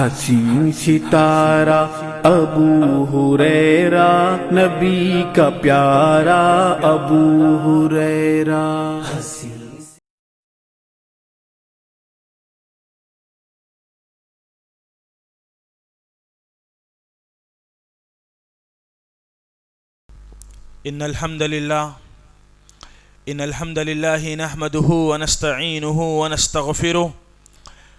حسین ستارہ ابو ہریرہ، نبی کا پیارا ابو ہریرہ۔ ان الحمد لله نحمده ونستعينه ونستغفره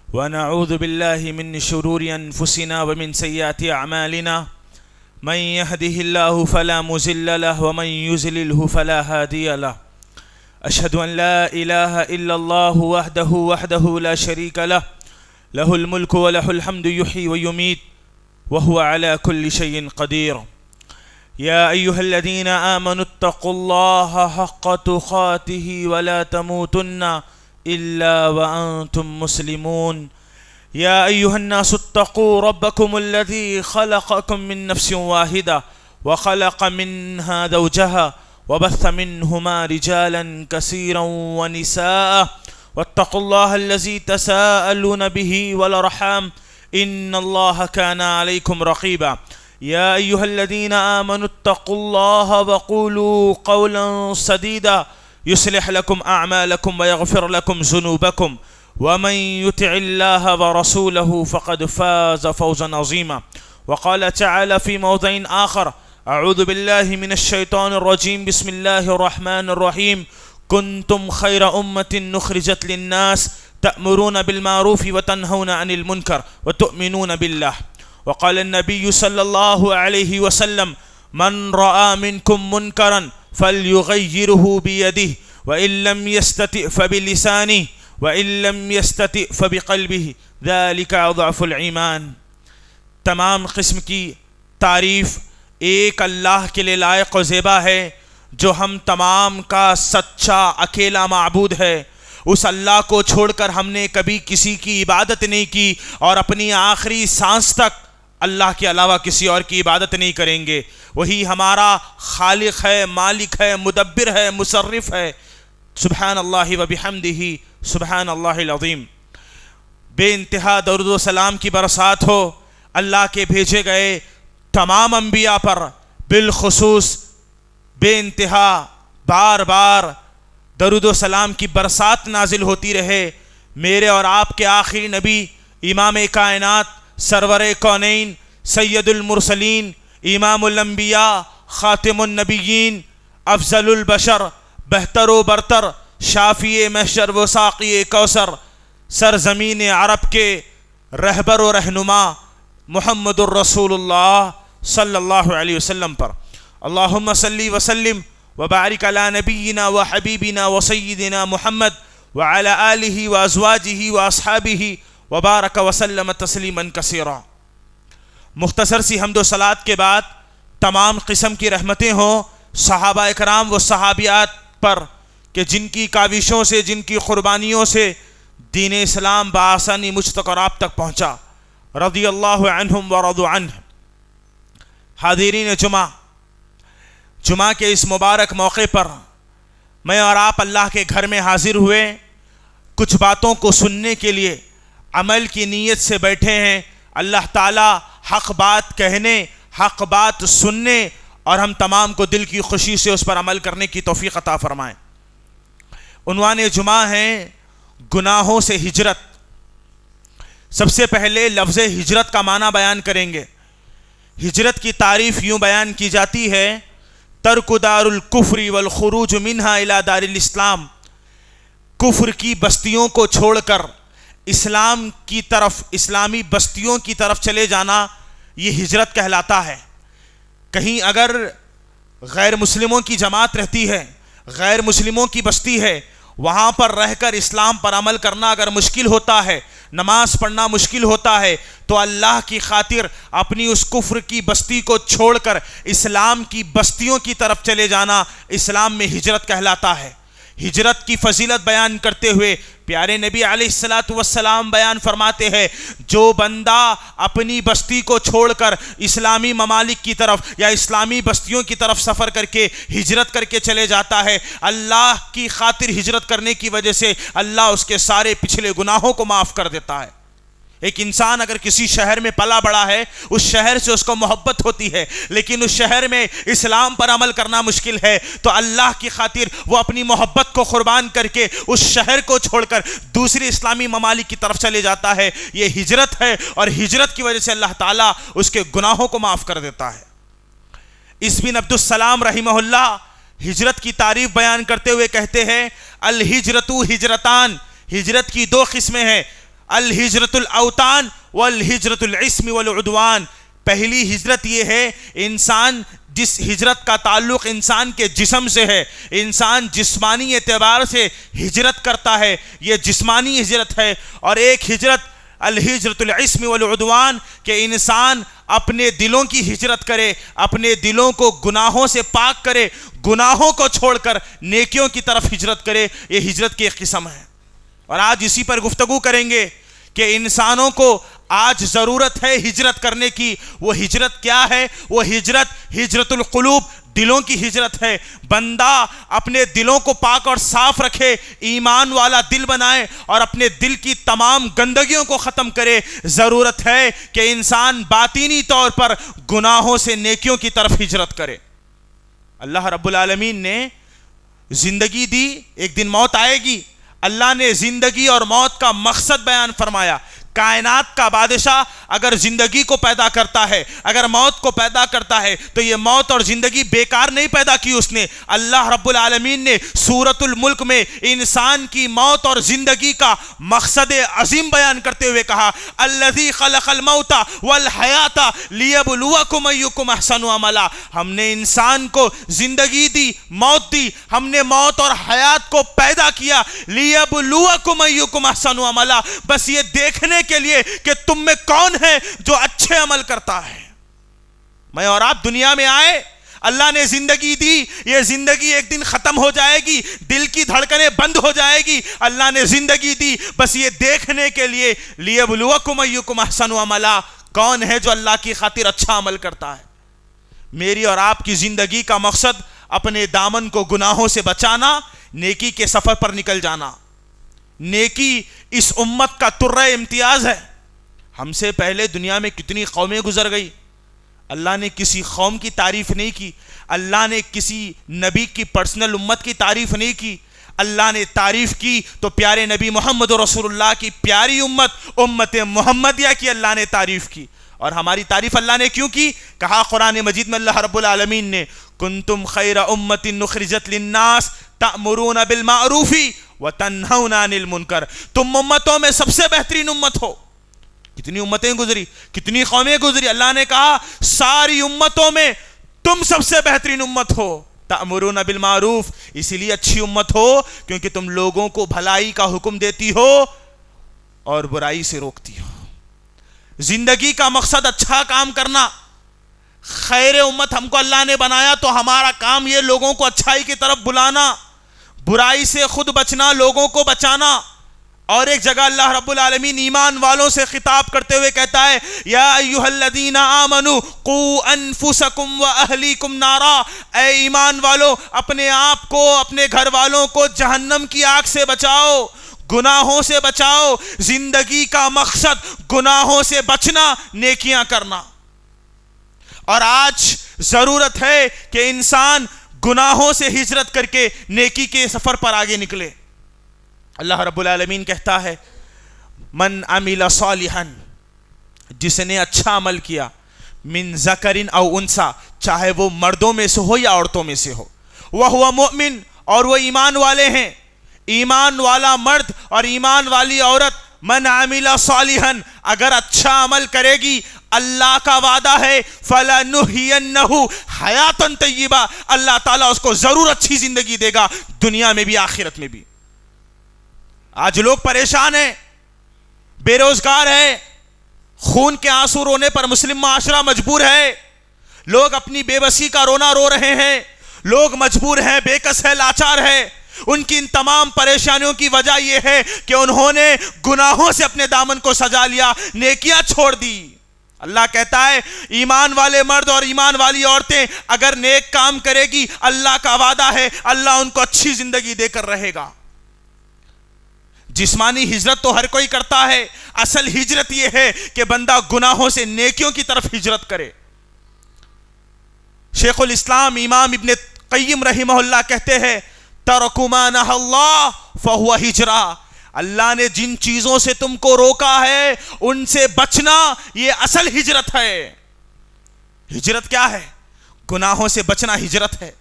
ونعوذ بالله من شرور انفسنا ومن سيئات اعمالنا، من يهده الله فلا مضل له ومن يضلل فلا هادي له، اشهد ان لا اله الا الله وحده لا شريك له، له الملك وله الحمد يحيي ويميت وهو على كل شيء قدير۔ يا أيها الذين آمنوا اتقوا الله حق تقاته ولا تموتن إلا وأنتم مسلمون۔ يا أيها الناس اتقوا ربكم الذي خلقكم من نفس واحدة وخلق منها زوجها وبث منهما رجالا كثيرا ونساء، واتقوا الله الذي تساءلون به والأرحام إن الله كان عليكم رقيبا۔ يا أيها الذين آمنوا اتقوا الله وقولوا قولا سديدا يصلح لكم أعمالكم ويغفر لكم ذنوبكم، ومن يطع الله ورسوله فقد فاز فوزا عظيما۔ وقال تعالى في موضع آخر: أعوذ بالله من الشيطان الرجيم، بسم الله الرحمن الرحيم، كنتم خير أمة نخرجت للناس تأمرون بالمعروف وتنهون عن المنكر وتؤمنون بالله۔ وقال النبي صلى الله عليه وسلم: من رأى منكم منكرا فليغيره بيده وإن لم يستطع فبلسانه وإن لم يستطع فبقلبه ذلك أضعف الإيمان۔ تمام قسم کی تعریف ایک اللہ کے لیے لائق و زیبا ہے جو ہم تمام کا سچا اکیلا معبود ہے۔ اس اللہ کو چھوڑ کر ہم نے کبھی کسی کی عبادت نہیں کی اور اپنی آخری سانس تک اللہ کے علاوہ کسی اور کی عبادت نہیں کریں گے۔ وہی ہمارا خالق ہے، مالک ہے، مدبر ہے، مصرف ہے۔ سبحان اللہ و بحمدہ سبحان اللہ العظیم۔ بے انتہا درود و سلام کی برسات ہو اللہ کے بھیجے گئے تمام انبیاء پر، بالخصوص بے انتہا بار بار درود و سلام کی برسات نازل ہوتی رہے میرے اور آپ کے آخری نبی، امام کائنات، سرور کونین، سید المرسلین، امام الانبیاء، خاتم النبیین، افضل البشر، بہتر و برتر، شافی محشر و ساقی کوثر، سرزمین عرب کے رہبر و رہنما محمد الرسول اللہ صلی اللہ علیہ وسلم پر اللہم صلی وسلم وبارک علی نبینا و حبیبنا و سیدنا محمد وعلی آلہ و ازواجہ و اصحابہ وبارک وسلم تسلیما کثیرا۔ مختصر سی حمد و صلات کے بعد تمام قسم کی رحمتیں ہوں صحابہ اکرام و صحابیات پر کہ جن کی کاوشوں سے، جن کی قربانیوں سے دین اسلام بآسانی مجھ تک اور آپ تک پہنچا، رضی اللہ عنہم ورضوا عنہ۔ حاضرین جمعہ کے اس مبارک موقع پر میں اور آپ اللہ کے گھر میں حاضر ہوئے، کچھ باتوں کو سننے کے لیے عمل کی نیت سے بیٹھے ہیں۔ اللہ تعالی حق بات کہنے، حق بات سننے اور ہم تمام کو دل کی خوشی سے اس پر عمل کرنے کی توفیق عطا فرمائیں۔ عنوان جمعہ ہے گناہوں سے ہجرت۔ سب سے پہلے لفظ ہجرت کا معنی بیان کریں گے۔ ہجرت کی تعریف یوں بیان کی جاتی ہے: ترک دار الکفر والخروج منہا الی دار الاسلام، کفر کی بستیوں کو چھوڑ کر اسلام کی طرف، اسلامی بستیوں کی طرف چلے جانا، یہ ہجرت کہلاتا ہے۔ کہیں اگر غیر مسلموں کی جماعت رہتی ہے، غیر مسلموں کی بستی ہے، وہاں پر رہ کر اسلام پر عمل کرنا اگر مشکل ہوتا ہے، نماز پڑھنا مشکل ہوتا ہے، تو اللہ کی خاطر اپنی اس کفر کی بستی کو چھوڑ کر اسلام کی بستیوں کی طرف چلے جانا اسلام میں ہجرت کہلاتا ہے۔ ہجرت کی فضیلت بیان کرتے ہوئے پیارے نبی علیہ السلام بیان فرماتے ہیں: جو بندہ اپنی بستی کو چھوڑ کر اسلامی ممالک کی طرف یا اسلامی بستیوں کی طرف سفر کر کے ہجرت کر کے چلے جاتا ہے، اللہ کی خاطر ہجرت کرنے کی وجہ سے اللہ اس کے سارے پچھلے گناہوں کو معاف کر دیتا ہے۔ ایک انسان اگر کسی شہر میں پلا بڑا ہے، اس شہر سے اس کو محبت ہوتی ہے، لیکن اس شہر میں اسلام پر عمل کرنا مشکل ہے، تو اللہ کی خاطر وہ اپنی محبت کو قربان کر کے اس شہر کو چھوڑ کر دوسری اسلامی ممالک کی طرف چلے جاتا ہے۔ یہ ہجرت ہے، اور ہجرت کی وجہ سے اللہ تعالیٰ اس کے گناہوں کو معاف کر دیتا ہے۔ اس بن عبد السلام رحمہ اللہ ہجرت کی تعریف بیان کرتے ہوئے کہتے ہیں، الہجرت ہجرتان، ہجرت کی دو قسمیں ہیں، الہجرت الاوطان والہجرت الاسم والعدوان۔ پہلی ہجرت یہ ہے انسان جس ہجرت کا تعلق انسان کے جسم سے ہے، انسان جسمانی اعتبار سے ہجرت کرتا ہے، یہ جسمانی ہجرت ہے۔ اور ایک ہجرت الہجرت الاسم والعدوان، کہ انسان اپنے دلوں کی ہجرت کرے، اپنے دلوں کو گناہوں سے پاک کرے، گناہوں کو چھوڑ کر نیکیوں کی طرف ہجرت کرے۔ یہ ہجرت کی ایک قسم ہے، اور آج اسی پر گفتگو کریں گے کہ انسانوں کو آج ضرورت ہے ہجرت کرنے کی۔ وہ ہجرت کیا ہے؟ وہ ہجرت القلوب، دلوں کی ہجرت ہے۔ بندہ اپنے دلوں کو پاک اور صاف رکھے، ایمان والا دل بنائے اور اپنے دل کی تمام گندگیوں کو ختم کرے۔ ضرورت ہے کہ انسان باطینی طور پر گناہوں سے نیکیوں کی طرف ہجرت کرے۔ اللہ رب العالمین نے زندگی دی، ایک دن موت آئے گی۔ اللہ نے زندگی اور موت کا مقصد بیان فرمایا۔ کائنات کا بادشاہ اگر زندگی کو پیدا کرتا ہے، اگر موت کو پیدا کرتا ہے، تو یہ موت اور زندگی بیکار نہیں پیدا کی اس نے۔ اللہ رب العالمین نے سورۃ الملک میں انسان کی موت اور زندگی کا مقصد عظیم بیان کرتے ہوئے کہا، الذی خلق الموت والحیات لیبلوکم ایکم احسن عملا۔ ہم نے انسان کو زندگی دی، موت دی، ہم نے موت اور حیات کو پیدا کیا، لیبلوکم ایکم احسن عملا، بس یہ دیکھنے کے لیے کہ تم میں کون ہے جو اچھے عمل کرتا ہے۔ میں اور آپ دنیا میں آئے، اللہ نے زندگی دی، یہ زندگی ایک دن ختم ہو جائے گی، دل کی دھڑکنیں بند ہو جائے گی۔ اللہ نے زندگی دی بس یہ دیکھنے کے لیے، لیبلوکم ایکم احسن عملا، کون ہے جو اللہ کی خاطر اچھا عمل کرتا ہے۔ میری اور آپ کی زندگی کا مقصد اپنے دامن کو گناہوں سے بچانا، نیکی کے سفر پر نکل جانا۔ نیکی اس امت کا ترہ امتیاز ہے۔ ہم سے پہلے دنیا میں کتنی قومیں گزر گئی، اللہ نے کسی قوم کی تعریف نہیں کی، اللہ نے کسی نبی کی پرسنل امت کی تعریف نہیں کی۔ اللہ نے تعریف کی تو پیارے نبی محمد رسول اللہ کی پیاری امت محمدیہ کی اللہ نے تعریف کی۔ اور ہماری تعریف اللہ نے کیوں کی؟ کہا قرآن مجید میں اللہ رب العالمین نے، کنتم خیر امت اخرجت للناس تأمرون بالمعروف وتنہون عن المنکر، تم امتوں میں سب سے بہترین امت ہو۔ کتنی امتیں گزری، کتنی قومیں گزری، اللہ نے کہا ساری امتوں میں تم سب سے بہترین امت ہو۔ تأمرون بالمعروف، اسی لیے اچھی امت ہو کیونکہ تم لوگوں کو بھلائی کا حکم دیتی ہو اور برائی سے روکتی ہو۔ زندگی کا مقصد اچھا کام کرنا۔ خیر امت ہم کو اللہ نے بنایا تو ہمارا کام یہ لوگوں کو اچھائی کی طرف بلانا، برائی سے خود بچنا، لوگوں کو بچانا۔ اور ایک جگہ اللہ رب العالمین ایمان والوں سے خطاب کرتے ہوئے کہتا ہے، یا ایھا الذین آمنوا قوا انفسکم واہلیکم نارا، اے ایمان والو اپنے آپ کو، اپنے گھر والوں کو جہنم کی آگ سے بچاؤ، گناہوں سے بچاؤ۔ زندگی کا مقصد گناہوں سے بچنا، نیکیاں کرنا۔ اور آج ضرورت ہے کہ انسان گناہوں سے ہجرت کر کے نیکی کے سفر پر آگے نکلے۔ اللہ رب العالمین کہتا ہے، من عمل صالحا، جس نے اچھا عمل کیا، من ذکر او انثی، چاہے وہ مردوں میں سے ہو یا عورتوں میں سے ہو، وہو مؤمن، اور وہ ایمان والے ہیں، ایمان والا مرد اور ایمان والی عورت، من عمل صالحا، اگر اچھا عمل کرے گی، اللہ کا وعدہ ہے فَلَنُحْيَنَّهُ حَيَاتًا طَيِّبَةً، اللہ تعالیٰ اس کو ضرور اچھی زندگی دے گا، دنیا میں بھی آخرت میں بھی۔ آج لوگ پریشان ہیں، بے روزگار ہے، خون کے آنسو رونے پر مسلم معاشرہ مجبور ہے، لوگ اپنی بے بسی کا رونا رو رہے ہیں، لوگ مجبور ہیں، بے کس ہے، لاچار ہے۔ ان کی ان تمام پریشانیوں کی وجہ یہ ہے کہ انہوں نے گناہوں سے اپنے دامن کو سجا لیا، نیکیاں چھوڑ دی۔ اللہ کہتا ہے ایمان والے مرد اور ایمان والی عورتیں اگر نیک کام کرے گی، اللہ کا وعدہ ہے اللہ ان کو اچھی زندگی دے کر رہے گا۔ جسمانی ہجرت تو ہر کوئی کرتا ہے، اصل ہجرت یہ ہے کہ بندہ گناہوں سے نیکیوں کی طرف ہجرت کرے۔ شیخ الاسلام امام ابن قیم رحمہ اللہ کہتے ہیں ترک ما نہی اللہ فہو ہجرہ، اللہ نے جن چیزوں سے تم کو روکا ہے ان سے بچنا یہ اصل ہجرت ہے۔ ہجرت کیا ہے؟ گناہوں سے بچنا ہجرت ہے،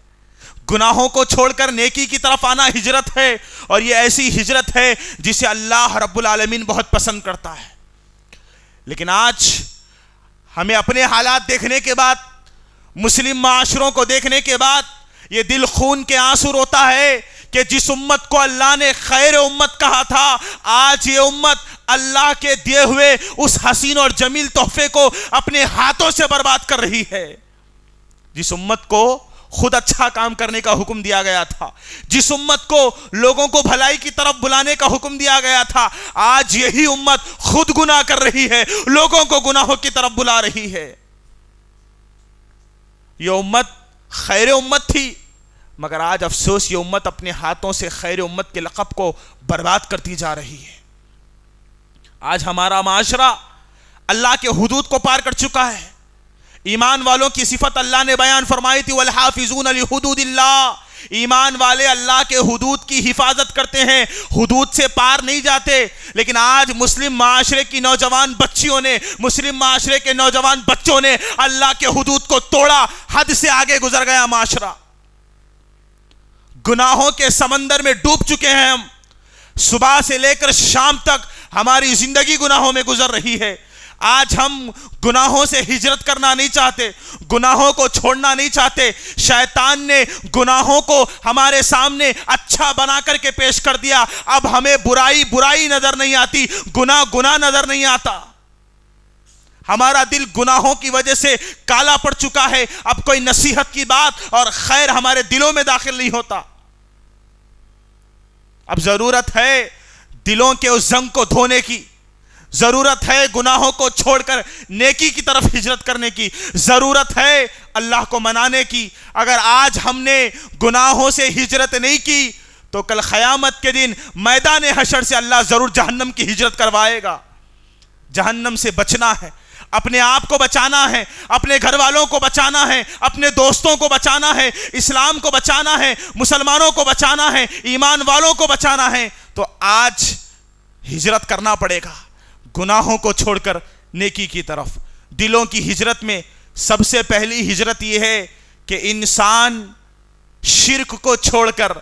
گناہوں کو چھوڑ کر نیکی کی طرف آنا ہجرت ہے، اور یہ ایسی ہجرت ہے جسے اللہ رب العالمین بہت پسند کرتا ہے۔ لیکن آج ہمیں اپنے حالات دیکھنے کے بعد، مسلم معاشروں کو دیکھنے کے بعد یہ دل خون کے آنسو روتا ہے کہ جس امت کو اللہ نے خیر امت کہا تھا، آج یہ امت اللہ کے دیے ہوئے اس حسین اور جمیل تحفے کو اپنے ہاتھوں سے برباد کر رہی ہے۔ جس امت کو خود اچھا کام کرنے کا حکم دیا گیا تھا، جس امت کو لوگوں کو بھلائی کی طرف بلانے کا حکم دیا گیا تھا، آج یہی امت خود گناہ کر رہی ہے، لوگوں کو گناہوں کی طرف بلا رہی ہے۔ یہ امت خیر امت تھی، مگر آج افسوس یہ امت اپنے ہاتھوں سے خیر امت کے لقب کو برباد کرتی جا رہی ہے۔ آج ہمارا معاشرہ اللہ کے حدود کو پار کر چکا ہے۔ ایمان والوں کی صفت اللہ نے بیان فرمائی تھی والحافظون لحدود اللہ، ایمان والے اللہ کے حدود کی حفاظت کرتے ہیں، حدود سے پار نہیں جاتے۔ لیکن آج مسلم معاشرے کی نوجوان بچیوں نے، مسلم معاشرے کے نوجوان بچوں نے اللہ کے حدود کو توڑا، حد سے آگے گزر گیا معاشرہ۔ گناہوں کے سمندر میں ڈوب چکے ہیں ہم، صبح سے لے کر شام تک ہماری زندگی گناہوں میں گزر رہی ہے۔ آج ہم گناہوں سے ہجرت کرنا نہیں چاہتے، گناہوں کو چھوڑنا نہیں چاہتے۔ شیطان نے گناہوں کو ہمارے سامنے اچھا بنا کر کے پیش کر دیا، اب ہمیں برائی برائی نظر نہیں آتی، گناہ گناہ نظر نہیں آتا۔ ہمارا دل گناہوں کی وجہ سے کالا پڑ چکا ہے، اب کوئی نصیحت کی بات اور خیر ہمارے دلوں میں داخل نہیں ہوتا۔ اب ضرورت ہے دلوں کے اس زنگ کو دھونے کی، ضرورت ہے گناہوں کو چھوڑ کر نیکی کی طرف ہجرت کرنے کی، ضرورت ہے اللہ کو منانے کی۔ اگر آج ہم نے گناہوں سے ہجرت نہیں کی تو کل قیامت کے دن میدان حشر سے اللہ ضرور جہنم کی ہجرت کروائے گا۔ جہنم سے بچنا ہے، اپنے آپ کو بچانا ہے، اپنے گھر والوں کو بچانا ہے، اپنے دوستوں کو بچانا ہے، اسلام کو بچانا ہے، مسلمانوں کو بچانا ہے، ایمان والوں کو بچانا ہے، تو آج ہجرت کرنا پڑے گا گناہوں کو چھوڑ کر نیکی کی طرف۔ دلوں کی ہجرت میں سب سے پہلی ہجرت یہ ہے کہ انسان شرک کو چھوڑ کر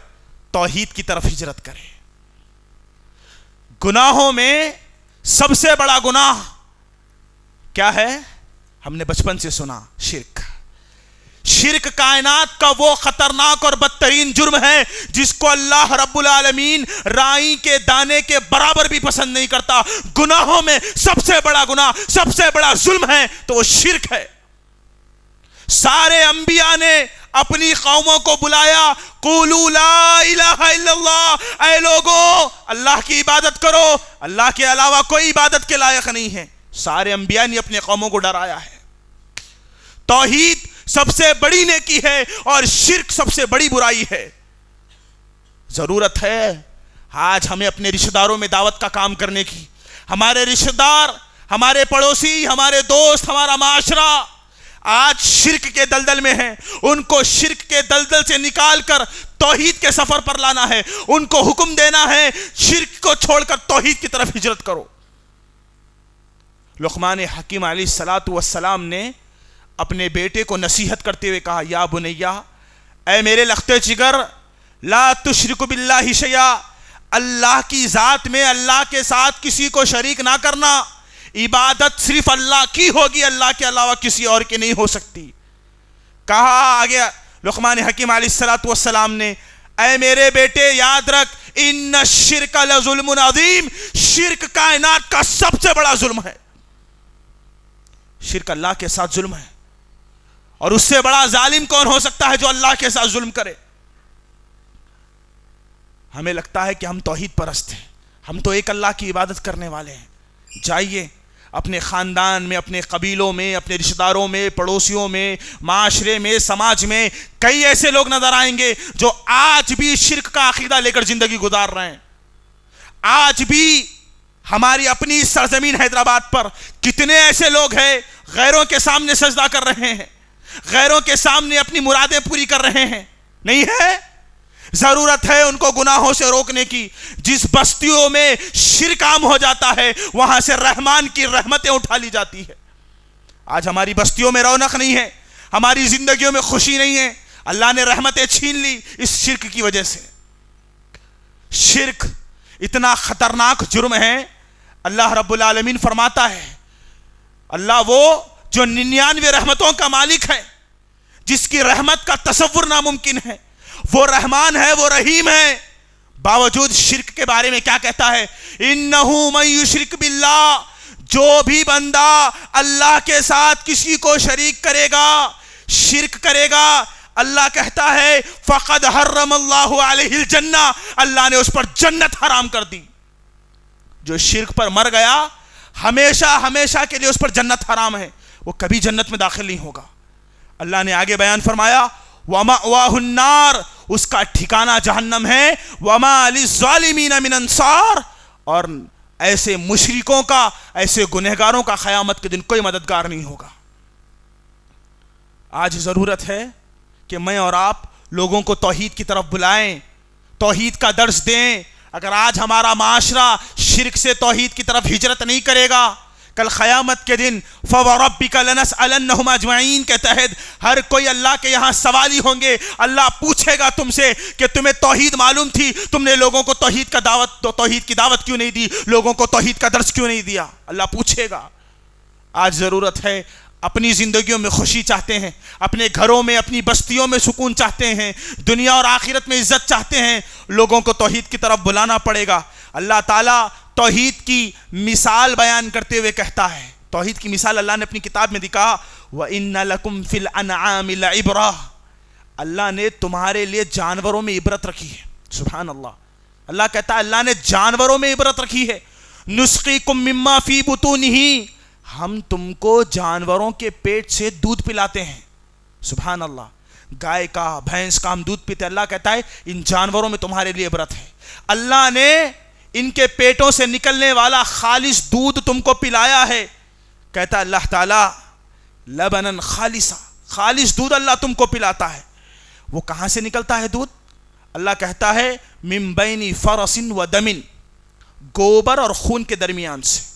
توحید کی طرف ہجرت کرے۔ گناہوں میں سب سے بڑا گناہ کیا ہے؟ ہم نے بچپن سے سنا، شرک۔ شرک کائنات کا وہ خطرناک اور بدترین جرم ہے جس کو اللہ رب العالمین رائی کے دانے کے برابر بھی پسند نہیں کرتا۔ گناہوں میں سب سے بڑا گناہ، سب سے بڑا ظلم ہے تو وہ شرک ہے۔ سارے انبیاء نے اپنی قوموں کو بلایا، قولوا لا الہ الا اللہ، اے لوگوں اللہ کی عبادت کرو، اللہ کے علاوہ کوئی عبادت کے لائق نہیں ہے۔ سارے انبیاء نے اپنے قوموں کو ڈرایا ہے۔ توحید سب سے بڑی نیکی ہے اور شرک سب سے بڑی برائی ہے۔ ضرورت ہے آج ہمیں اپنے رشتہ داروں میں دعوت کا کام کرنے کی۔ ہمارے رشتہ دار، ہمارے پڑوسی، ہمارے دوست، ہمارا معاشرہ آج شرک کے دلدل میں ہیں، ان کو شرک کے دلدل سے نکال کر توحید کے سفر پر لانا ہے، ان کو حکم دینا ہے شرک کو چھوڑ کر توحید کی طرف ہجرت کرو۔ لقمان حکیم علیہ السلام نے اپنے بیٹے کو نصیحت کرتے ہوئے کہا، یا بنیا، اے میرے لختے جگر، لا تشرک باللہ شیئا، اللہ کی ذات میں اللہ کے ساتھ کسی کو شریک نہ کرنا، عبادت صرف اللہ کی ہوگی، اللہ کے علاوہ کسی اور کی نہیں ہو سکتی۔ کہا آگے لقمان حکیم علیہ السلام نے، اے میرے بیٹے یاد رکھ، ان الشرک لظلم عظیم، شرک کائنات کا سب سے بڑا ظلم ہے۔ شرک اللہ کے ساتھ ظلم ہے، اور اس سے بڑا ظالم کون ہو سکتا ہے جو اللہ کے ساتھ ظلم کرے؟ ہمیں لگتا ہے کہ ہم توحید پرست ہیں، ہم تو ایک اللہ کی عبادت کرنے والے ہیں۔ جائیے اپنے خاندان میں، اپنے قبیلوں میں، اپنے رشتہ داروں میں، پڑوسیوں میں، معاشرے میں، سماج میں کئی ایسے لوگ نظر آئیں گے جو آج بھی شرک کا عقیدہ لے کر زندگی گزار رہے ہیں، آج بھی ہماری اپنی سرزمین حیدرآباد پر کتنے ایسے لوگ ہیں غیروں کے سامنے سجدہ کر رہے ہیں، غیروں کے سامنے اپنی مرادیں پوری کر رہے ہیں؟ نہیں ہے؟ ضرورت ہے ان کو گناہوں سے روکنے کی۔ جس بستیوں میں شرک عام ہو جاتا ہے وہاں سے رحمان کی رحمتیں اٹھا لی جاتی ہے۔ آج ہماری بستیوں میں رونق نہیں ہے، ہماری زندگیوں میں خوشی نہیں ہے، اللہ نے رحمتیں چھین لی اس شرک کی وجہ سے۔ شرک اتنا خطرناک جرم ہے، اللہ رب العالمین فرماتا ہے، اللہ وہ جو 99 رحمتوں کا مالک ہے، جس کی رحمت کا تصور ناممکن ہے، وہ رحمان ہے، وہ رحیم ہے، باوجود شرک کے بارے میں کیا کہتا ہے؟ انہو من یشرک باللہ، جو بھی بندہ اللہ کے ساتھ کسی کو شریک کرے گا، شرک کرے گا، اللہ کہتا ہے فقد حرم اللہ علیہ الجنہ، اللہ نے اس پر جنت حرام کر دی۔ جو شرک پر مر گیا ہمیشہ ہمیشہ کے لیے اس پر جنت حرام ہے، وہ کبھی جنت میں داخل نہیں ہوگا۔ اللہ نے آگے بیان فرمایا وَمَأْوَاهُ النَّارُ، اس کا ٹھکانہ جہنم ہے، وَمَا لِلظَّالِمِينَ مِنْ أَنصَارٍ، اور ایسے مشرکوں کا، ایسے گنہگاروں کا قیامت کے دن کوئی مددگار نہیں ہوگا۔ آج ضرورت ہے کہ میں اور آپ لوگوں کو توحید کی طرف بلائیں، توحید کا درس دیں۔ اگر آج ہمارا معاشرہ شرک سے توحید کی طرف ہجرت نہیں کرے گا، کل قیامت کے دن فَوَرَبِّكَ لَنَسْأَلَنَّهُمْ أَجْمَعِينَ کے تحت ہر کوئی اللہ کے یہاں سوالی ہوں گے۔ اللہ پوچھے گا تم سے کہ تمہیں توحید معلوم تھی، تم نے لوگوں کو توحید کی دعوت کیوں نہیں دی، لوگوں کو توحید کا درس کیوں نہیں دیا؟ اللہ پوچھے گا۔ آج ضرورت ہے، اپنی زندگیوں میں خوشی چاہتے ہیں، اپنے گھروں میں اپنی بستیوں میں سکون چاہتے ہیں، دنیا اور آخرت میں عزت چاہتے ہیں، لوگوں کو توحید کی طرف بلانا پڑے گا۔ اللہ تعالیٰ توحید کی مثال بیان کرتے ہوئے کہتا ہے، توحید کی مثال اللہ نے اپنی کتاب میں دکھا وَإِنَّ لَكُمْ فِي الْأَنْعَامِ لَعِبْرَةً، اللہ نے تمہارے لیے جانوروں میں عبرت رکھی ہے۔ سبحان اللہ، اللہ کہتا ہے اللہ نے جانوروں میں عبرت رکھی ہے۔ نُسْقِيكُم مِّمَّا فِي بُطُونِهِ، ہم تم کو جانوروں کے پیٹ سے دودھ پلاتے ہیں۔ سبحان اللہ، گائے کا، بھینس کا ہم دودھ پیتے، اللہ کہتا ہے ان جانوروں میں تمہارے لیے عبرت ہے۔ اللہ نے ان کے پیٹوں سے نکلنے والا خالص دودھ تم کو پلایا ہے۔ کہتا ہے اللہ تعالیٰ لبناً خالصا، خالص دودھ اللہ تم کو پلاتا ہے۔ وہ کہاں سے نکلتا ہے دودھ؟ اللہ کہتا ہے من بین فرس و دم، گوبر اور خون کے درمیان سے۔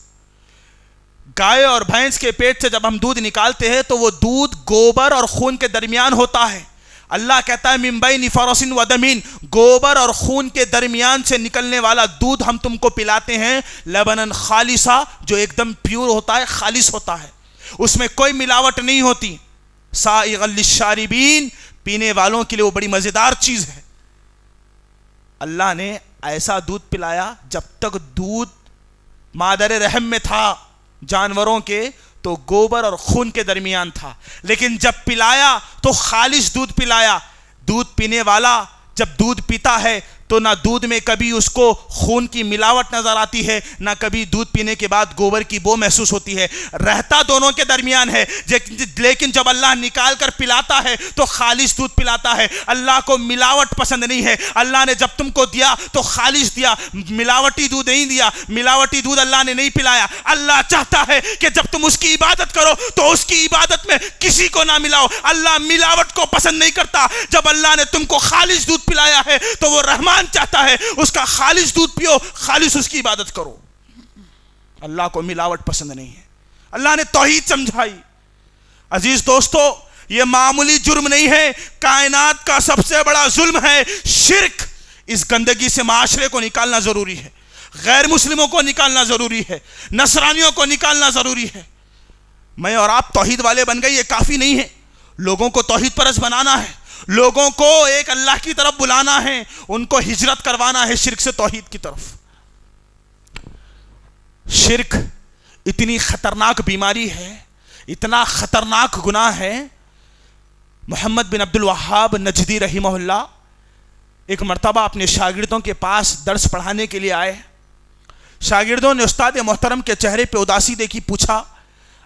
گائے اور بھینس کے پیٹ سے جب ہم دودھ نکالتے ہیں تو وہ دودھ گوبر اور خون کے درمیان ہوتا ہے۔ اللہ کہتا ہے من بین فرس و دم، گوبر اور خون کے درمیان سے نکلنے والا دودھ ہم تم کو پلاتے ہیں، لبناً خالصا، جو ایک دم پیور ہوتا ہے، خالص ہوتا ہے، اس میں کوئی ملاوٹ نہیں ہوتی، سائغا للشاربین، پینے والوں کے لیے وہ بڑی مزیدار چیز ہے۔ اللہ نے ایسا دودھ پلایا، جب تک دودھ مادر رحم میں تھا جانوروں کے تو گوبر اور خون کے درمیان تھا، لیکن جب پلایا تو خالص دودھ پلایا۔ دودھ پینے والا جب دودھ پیتا ہے تو نہ دودھ میں کبھی اس کو خون کی ملاوٹ نظر آتی ہے، نہ کبھی دودھ پینے کے بعد گوبر کی بو محسوس ہوتی ہے، رہتا دونوں کے درمیان ہے۔ لیکن جب اللہ نکال کر پلاتا ہے تو خالص دودھ پلاتا ہے۔ اللہ کو ملاوٹ پسند نہیں ہے، اللہ نے جب تم کو دیا تو خالص دیا، ملاوٹی دودھ نہیں دیا، ملاوٹی دودھ اللہ نے نہیں پلایا۔ اللہ چاہتا ہے کہ جب تم اس کی عبادت کرو تو اس کی عبادت میں کسی کو نہ ملاؤ۔ اللہ ملاوٹ کو پسند نہیں کرتا۔ جب اللہ نے تم کو خالص دودھ پلایا ہے تو وہ رحمان چاہتا ہے اس کا خالص دودھ پیو، خالص اس کی عبادت کرو۔ اللہ کو ملاوٹ پسند نہیں ہے۔ اللہ نے توحید سمجھائی۔ عزیز دوستو، یہ معمولی جرم نہیں ہے، کائنات کا سب سے بڑا ظلم ہے شرک۔ اس گندگی سے معاشرے کو نکالنا ضروری ہے، غیر مسلموں کو نکالنا ضروری ہے، نصرانیوں کو نکالنا ضروری ہے۔ میں اور آپ توحید والے بن گئے یہ کافی نہیں ہے، لوگوں کو توحید پرست بنانا ہے، لوگوں کو ایک اللہ کی طرف بلانا ہے، ان کو ہجرت کروانا ہے شرک سے توحید کی طرف۔ شرک اتنی خطرناک بیماری ہے، اتنا خطرناک گناہ ہے۔ محمد بن عبد الوہاب نجدی رحمہ اللہ ایک مرتبہ اپنے شاگردوں کے پاس درس پڑھانے کے لیے آئے۔ شاگردوں نے استاد محترم کے چہرے پہ اداسی دیکھی، پوچھا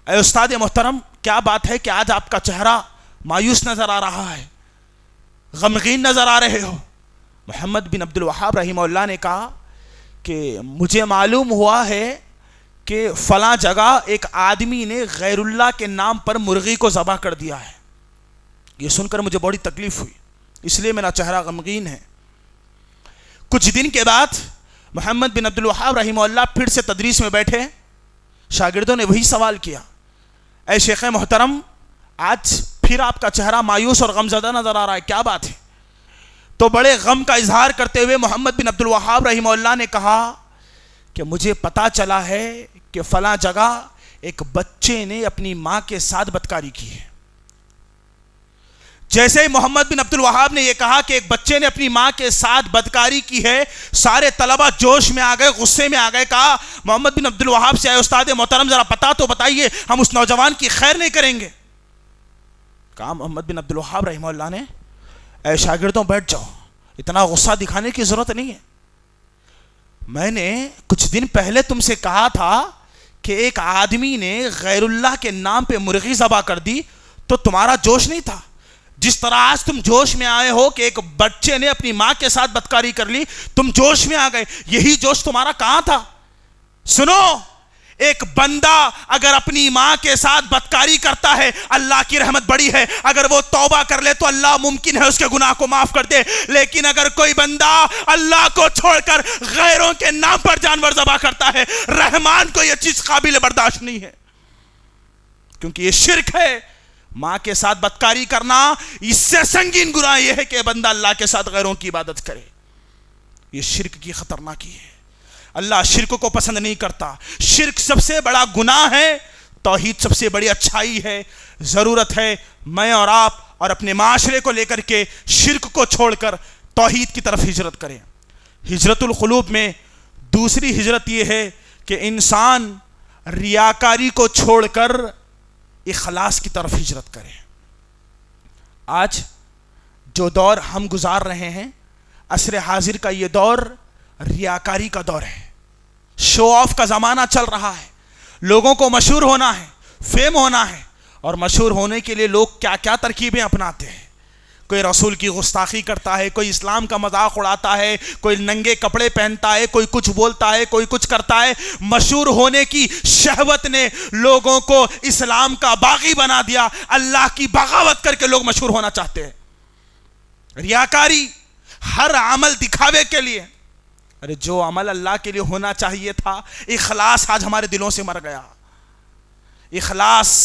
اے استاد محترم کیا بات ہے کہ آج آپ کا چہرہ مایوس نظر آ رہا ہے، غمگین نظر آ رہے ہو؟ محمد بن عبد الوہاب رحمہ اللہ نے کہا کہ مجھے معلوم ہوا ہے کہ فلاں جگہ ایک آدمی نے غیر اللہ کے نام پر مرغی کو ذبح کر دیا ہے. یہ سن کر مجھے بڑی تکلیف ہوئی، اس لیے میرا چہرہ غمگین ہے. کچھ دن کے بعد محمد بن عبد الوہاب رحمہ اللہ پھر سے تدریس میں بیٹھے. شاگردوں نے وہی سوال کیا، اے شیخ محترم، آج پھر آپ کا چہرہ مایوس اور غمزدہ نظر آ رہا ہے، کیا بات ہے؟ تو بڑے غم کا اظہار کرتے ہوئے محمد بن عبد الوہاب رحمہ اللہ نے کہا کہ مجھے پتا چلا ہے کہ فلاں جگہ ایک بچے نے اپنی ماں کے ساتھ بدکاری کی ہے. جیسے ہی محمد بن عبد الوہاب نے یہ کہا کہ ایک بچے نے اپنی ماں کے ساتھ بدکاری کی ہے، سارے طلبہ جوش میں آ گئے، غصے میں آ گئے. کہا محمد بن عبد الوہاب سے، اے استاد محترم ذرا پتا تو بتائیے، ہم اس نوجوان کی خیر نہیں کریں گے. کہا محمد بن عبد الوہاب رحمہ اللہ نے، اے شاگردوں بیٹھ جاؤ، اتنا غصہ دکھانے کی ضرورت نہیں ہے. میں نے کچھ دن پہلے تم سے کہا تھا کہ ایک آدمی نے غیر اللہ کے نام پہ مرغی ذبح کر دی، تو تمہارا جوش نہیں تھا. جس طرح آج تم جوش میں آئے ہو کہ ایک بچے نے اپنی ماں کے ساتھ بدکاری کر لی، تم جوش میں آ گئے، یہی جوش تمہارا کہاں تھا؟ سنو، ایک بندہ اگر اپنی ماں کے ساتھ بدکاری کرتا ہے، اللہ کی رحمت بڑی ہے، اگر وہ توبہ کر لے تو اللہ ممکن ہے اس کے گناہ کو معاف کر دے. لیکن اگر کوئی بندہ اللہ کو چھوڑ کر غیروں کے نام پر جانور ذبح کرتا ہے، رحمان کو یہ چیز قابل برداشت نہیں ہے، کیونکہ یہ شرک ہے. ماں کے ساتھ بدکاری کرنا، اس سے سنگین گناہ یہ ہے کہ بندہ اللہ کے ساتھ غیروں کی عبادت کرے. یہ شرک کی خطرناکی ہے، اللہ شرک کو پسند نہیں کرتا. شرک سب سے بڑا گناہ ہے، توحید سب سے بڑی اچھائی ہے. ضرورت ہے میں اور آپ اور اپنے معاشرے کو لے کر کے شرک کو چھوڑ کر توحید کی طرف ہجرت کریں. ہجرت القلوب میں دوسری ہجرت یہ ہے کہ انسان ریاکاری کو چھوڑ کر اخلاص کی طرف ہجرت کرے. آج جو دور ہم گزار رہے ہیں، عصر حاضر کا یہ دور ریاکاری کا دور ہے. شو آف کا زمانہ چل رہا ہے. لوگوں کو مشہور ہونا ہے، فیم ہونا ہے، اور مشہور ہونے کے لیے لوگ کیا کیا ترکیبیں اپناتے ہیں. کوئی رسول کی گستاخی کرتا ہے، کوئی اسلام کا مذاق اڑاتا ہے، کوئی ننگے کپڑے پہنتا ہے، کوئی کچھ بولتا ہے، کوئی کچھ کرتا ہے. مشہور ہونے کی شہوت نے لوگوں کو اسلام کا باغی بنا دیا. اللہ کی بغاوت کر کے لوگ مشہور ہونا چاہتے ہیں. ریاکاری، ہر عمل دکھاوے کے لیے. ارے جو عمل اللہ کے لیے ہونا چاہیے تھا، اخلاص آج ہمارے دلوں سے مر گیا. اخلاص،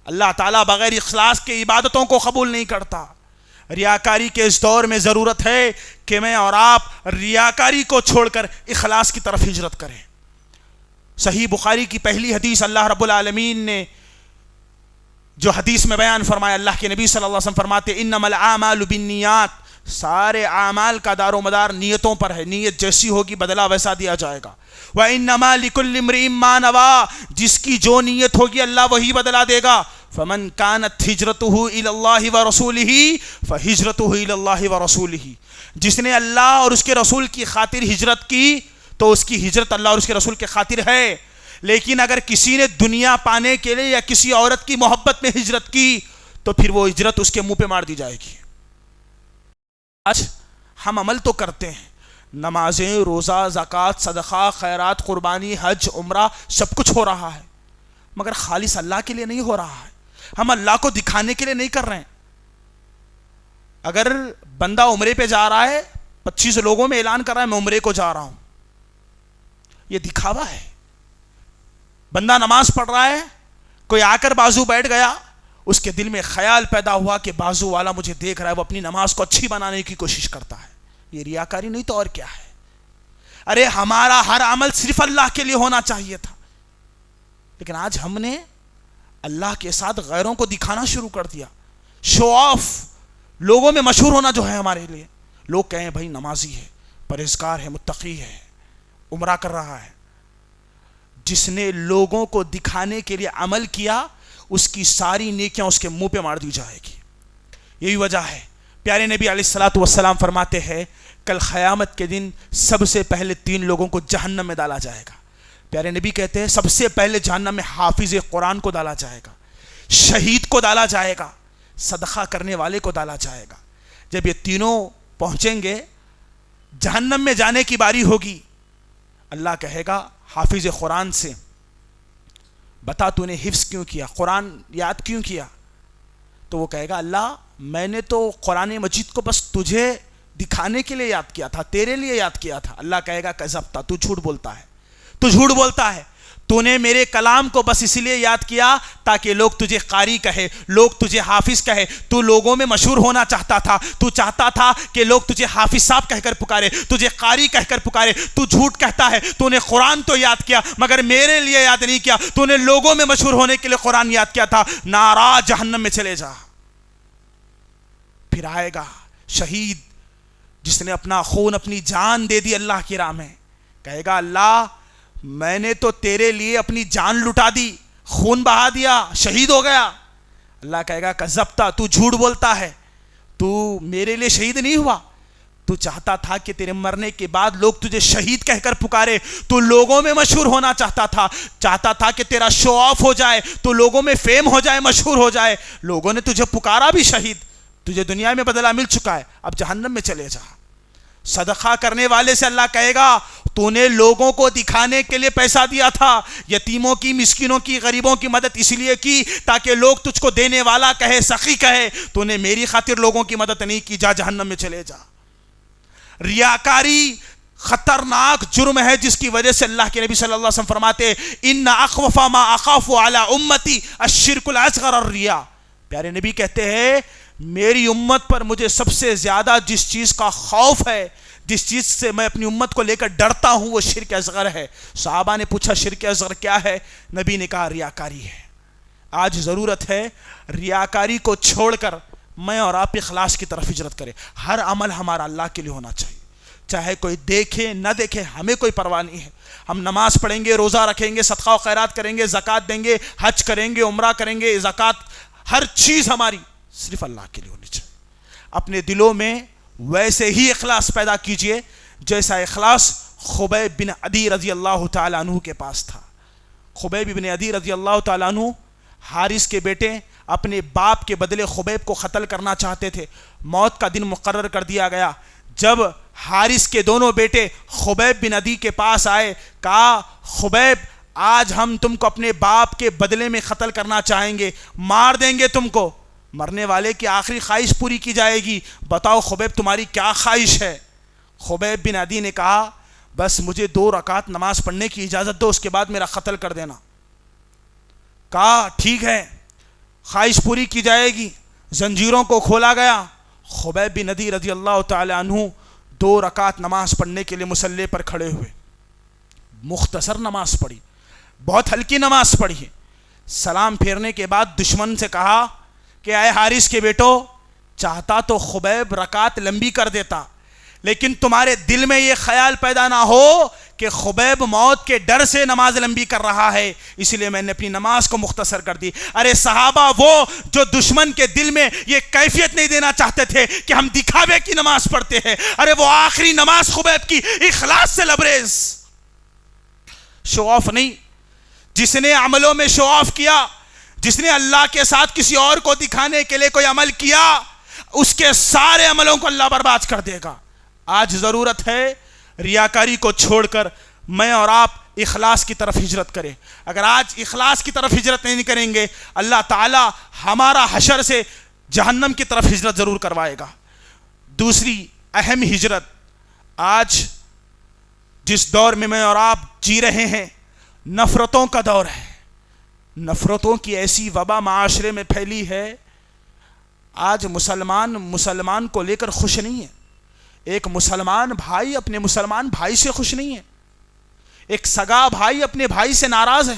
اللہ تعالیٰ بغیر اخلاص کے عبادتوں کو قبول نہیں کرتا. ریاکاری کے اس دور میں ضرورت ہے کہ میں اور آپ ریاکاری کو چھوڑ کر اخلاص کی طرف ہجرت کریں. صحیح بخاری کی پہلی حدیث اللہ رب العالمین نے جو حدیث میں بیان فرمایا، اللہ کے نبی صلی اللہ علیہ وسلم فرماتے انما الاعمال بالنیات، سارے اعمال کا دار و مدار نیتوں پر ہے. نیت جیسی ہوگی بدلہ ویسا دیا جائے گا. وَإِنَّمَا لِكُلِّ امْرِئٍ مَّا نَوَىٰ، جس کی جو نیت ہوگی اللہ وہی بدلہ دے گا. فَمَنْ كَانَتْ هِجْرَتُهُ إِلَى اللَّهِ وَرَسُولِهِ فَهِجْرَتُهُ إِلَى اللَّهِ وَرَسُولِهِ. جس نے اللہ اور اس کے رسول کی خاطر ہجرت کی تو اس کی ہجرت اللہ اور اس کے رسول کے خاطر ہے. لیکن اگر کسی نے دنیا پانے کے لیے یا کسی عورت کی محبت میں ہجرت کی تو پھر وہ ہجرت اس کے منہ پہ مار دی جائے گی. آج ہم عمل تو کرتے ہیں، نمازیں، روزہ، زکوٰۃ، صدقہ، خیرات، قربانی، حج، عمرہ، سب کچھ ہو رہا ہے، مگر خالص اللہ کے لیے نہیں ہو رہا ہے. ہم اللہ کو دکھانے کے لیے نہیں کر رہے ہیں. اگر بندہ عمرے پہ جا رہا ہے، 25 لوگوں میں اعلان کر رہا ہے میں عمرے کو جا رہا ہوں، یہ دکھاوا ہے. بندہ نماز پڑھ رہا ہے، کوئی آ کر بازو بیٹھ گیا، اس کے دل میں خیال پیدا ہوا کہ بازو والا مجھے دیکھ رہا ہے، وہ اپنی نماز کو اچھی بنانے کی کوشش کرتا ہے. یہ ریاکاری نہیں تو اور کیا ہے. ارے ہمارا ہر عمل صرف اللہ کے لیے ہونا چاہیے تھا، لیکن آج ہم نے اللہ کے ساتھ غیروں کو دکھانا شروع کر دیا. شو آف، لوگوں میں مشہور ہونا جو ہے ہمارے لیے. لوگ کہیں بھائی نمازی ہے، پرہیزگار ہے، متقی ہے، عمرہ کر رہا ہے. جس نے لوگوں کو دکھانے کے لیے عمل کیا، اس کی ساری نیکیاں اس کے منہ پہ مار دی جائے گی. یہی وجہ ہے پیارے نبی علیہ الصلوۃ والسلام فرماتے ہیں کل قیامت کے دن سب سے پہلے 3 لوگوں کو جہنم میں ڈالا جائے گا. پیارے نبی کہتے ہیں سب سے پہلے جہنم میں حافظ قرآن کو ڈالا جائے گا، شہید کو ڈالا جائے گا، صدقہ کرنے والے کو ڈالا جائے گا. جب یہ تینوں پہنچیں گے جہنم میں جانے کی باری ہوگی، اللہ کہے گا حافظ قرآن سے، بتا تو نے حفظ کیوں کیا، قرآن یاد کیوں کیا؟ تو وہ کہے گا اللہ میں نے تو قرآن مجید کو بس تجھے دکھانے کے لیے یاد کیا تھا، تیرے لیے یاد کیا تھا۔ اللہ کہے گا کذبتا، تو جھوٹ بولتا ہے، تو جھوٹ بولتا ہے، تو نے میرے کلام کو بس اسی لیے یاد کیا تاکہ لوگ تجھے قاری کہے، لوگ تجھے حافظ کہے، تو لوگوں میں مشہور ہونا چاہتا تھا، تو چاہتا تھا کہ لوگ تجھے حافظ صاحب کہہ کر پکارے، تجھے قاری کہہ کر پکارے۔ تو جھوٹ کہتا ہے، تو نے قرآن تو یاد کیا مگر میرے لیے یاد نہیں کیا، تو نے لوگوں میں مشہور ہونے کے لیے قرآن یاد کیا تھا، نارا جہنم میں چلے جا۔ پھر آئے گا شہید جس نے اپنا خون اپنی جان دے دی اللہ کی راہ میں، کہے گا اللہ میں نے تو تیرے لیے اپنی جان لٹا دی، خون بہا دیا، شہید ہو گیا۔ اللہ کہے گا کذبتا، تو جھوٹ بولتا ہے، تو میرے لیے شہید نہیں ہوا، تو چاہتا تھا کہ تیرے مرنے کے بعد لوگ تجھے شہید کہہ کر پکارے، تو لوگوں میں مشہور ہونا چاہتا تھا، چاہتا تھا کہ تیرا شو آف ہو جائے، تو لوگوں میں فیم ہو جائے، مشہور ہو جائے۔ لوگوں نے تجھے پکارا بھی شہید، تجھے دنیا میں بدلہ مل چکا ہے، اب جہنم میں چلے جا۔ صدقہ کرنے والے سے اللہ کہے گا تو نے لوگوں کو دکھانے کے لیے پیسہ دیا تھا، یتیموں کی، مسکینوں کی، غریبوں کی مدد اس لیے کی تاکہ لوگ تجھ کو دینے والا کہے، سخی کہے، تو نے میری خاطر لوگوں کی مدد نہیں کی، جا جہنم میں چلے جا۔ ریاکاری خطرناک جرم ہے جس کی وجہ سے اللہ کے نبی صلی اللہ علیہ وسلم فرماتے ان اخوف ما اخاف علی امتی الشرک الاصغر الریا۔ پیارے نبی کہتے ہیں میری امت پر مجھے سب سے زیادہ جس چیز کا خوف ہے، جس چیز سے میں اپنی امت کو لے کر ڈرتا ہوں وہ شرک اصغر ہے۔ صحابہ نے پوچھا شرک اصغر کیا ہے؟ نبی نے کہا ریاکاری ہے۔ آج ضرورت ہے ریاکاری کو چھوڑ کر میں اور آپ اخلاص کی طرف ہجرت کریں۔ ہر عمل ہمارا اللہ کے لیے ہونا چاہیے، چاہے کوئی دیکھے نہ دیکھے ہمیں کوئی پرواہ نہیں ہے۔ ہم نماز پڑھیں گے، روزہ رکھیں گے، صدقہ و خیرات کریں گے، زکوٰۃ دیں گے، حج کریں گے، عمرہ کریں گے، زکوٰۃ، ہر چیز ہماری صرف اللہ کے لیے ہونی چاہیے۔ اپنے دلوں میں ویسے ہی اخلاص پیدا کیجئے جیسا اخلاص خبیب بن عدی رضی اللہ تعالیٰ عنہ کے پاس تھا۔ خبیب بن عدی رضی اللہ تعالیٰ عنہ حارث کے بیٹے اپنے باپ کے بدلے خبیب کو قتل کرنا چاہتے تھے۔ موت کا دن مقرر کر دیا گیا۔ جب حارث کے دونوں بیٹے خبیب بن عدی کے پاس آئے، کہا خبیب آج ہم تم کو اپنے باپ کے بدلے میں قتل کرنا چاہیں گے، مار دیں گے تم کو، مرنے والے کی آخری خواہش پوری کی جائے گی، بتاؤ خبیب تمہاری کیا خواہش ہے؟ خبیب بن عدی نے کہا بس مجھے 2 رکعت نماز پڑھنے کی اجازت دو، اس کے بعد میرا قتل کر دینا۔ کہا ٹھیک ہے، خواہش پوری کی جائے گی۔ زنجیروں کو کھولا گیا۔ خبیب بن عدی رضی اللہ تعالی عنہ 2 رکعت نماز پڑھنے کے لیے مصلی پر کھڑے ہوئے، مختصر نماز پڑھی، بہت ہلکی نماز پڑھی۔ سلام پھیرنے کے بعد دشمن سے کہا کہ اے حارث کے بیٹو، چاہتا تو خبیب رکعت لمبی کر دیتا، لیکن تمہارے دل میں یہ خیال پیدا نہ ہو کہ خبیب موت کے ڈر سے نماز لمبی کر رہا ہے، اس لیے میں نے اپنی نماز کو مختصر کر دی۔ ارے صحابہ وہ جو دشمن کے دل میں یہ کیفیت نہیں دینا چاہتے تھے کہ ہم دکھاوے کی نماز پڑھتے ہیں، ارے وہ آخری نماز خبیب کی اخلاص سے لبریز، شو آف نہیں۔ جس نے عملوں میں شو آف کیا، جس نے اللہ کے ساتھ کسی اور کو دکھانے کے لیے کوئی عمل کیا، اس کے سارے عملوں کو اللہ برباد کر دے گا۔ آج ضرورت ہے ریاکاری کو چھوڑ کر میں اور آپ اخلاص کی طرف ہجرت کریں۔ اگر آج اخلاص کی طرف ہجرت نہیں کریں گے، اللہ تعالی ہمارا حشر سے جہنم کی طرف ہجرت ضرور کروائے گا۔ دوسری اہم ہجرت، آج جس دور میں اور آپ جی رہے ہیں نفرتوں کا دور ہے، نفرتوں کی ایسی وبا معاشرے میں پھیلی ہے۔ آج مسلمان کو لے کر خوش نہیں ہے، ایک مسلمان بھائی اپنے مسلمان بھائی سے خوش نہیں ہے، ایک سگا بھائی اپنے بھائی سے ناراض ہے۔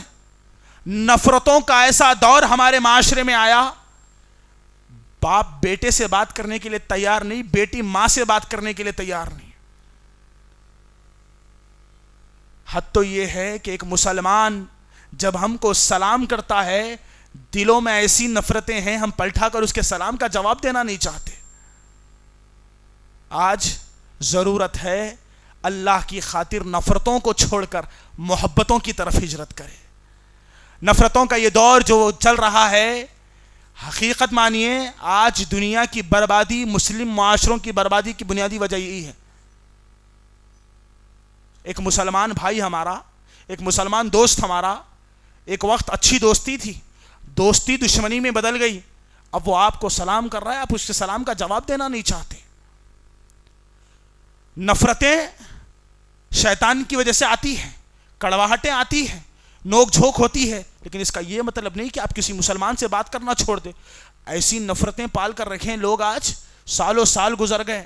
نفرتوں کا ایسا دور ہمارے معاشرے میں آیا، باپ بیٹے سے بات کرنے کے لیے تیار نہیں، بیٹی ماں سے بات کرنے کے لیے تیار نہیں۔ حد تو یہ ہے کہ ایک مسلمان جب ہم کو سلام کرتا ہے، دلوں میں ایسی نفرتیں ہیں، ہم پلٹا کر اس کے سلام کا جواب دینا نہیں چاہتے۔ آج ضرورت ہے اللہ کی خاطر نفرتوں کو چھوڑ کر محبتوں کی طرف ہجرت کرے۔ نفرتوں کا یہ دور جو چل رہا ہے، حقیقت مانیے آج دنیا کی بربادی، مسلم معاشروں کی بربادی کی بنیادی وجہ یہی ہے۔ ایک مسلمان بھائی ہمارا، ایک مسلمان دوست ہمارا، ایک وقت اچھی دوستی تھی، دوستی دشمنی میں بدل گئی، اب وہ آپ کو سلام کر رہا ہے، آپ اس کے سلام کا جواب دینا نہیں چاہتے۔ نفرتیں شیطان کی وجہ سے آتی ہیں، کڑواہٹیں آتی ہیں، نوک جھوک ہوتی ہے، لیکن اس کا یہ مطلب نہیں کہ آپ کسی مسلمان سے بات کرنا چھوڑ دیں۔ ایسی نفرتیں پال کر رکھیں لوگ، آج سالوں سال گزر گئے،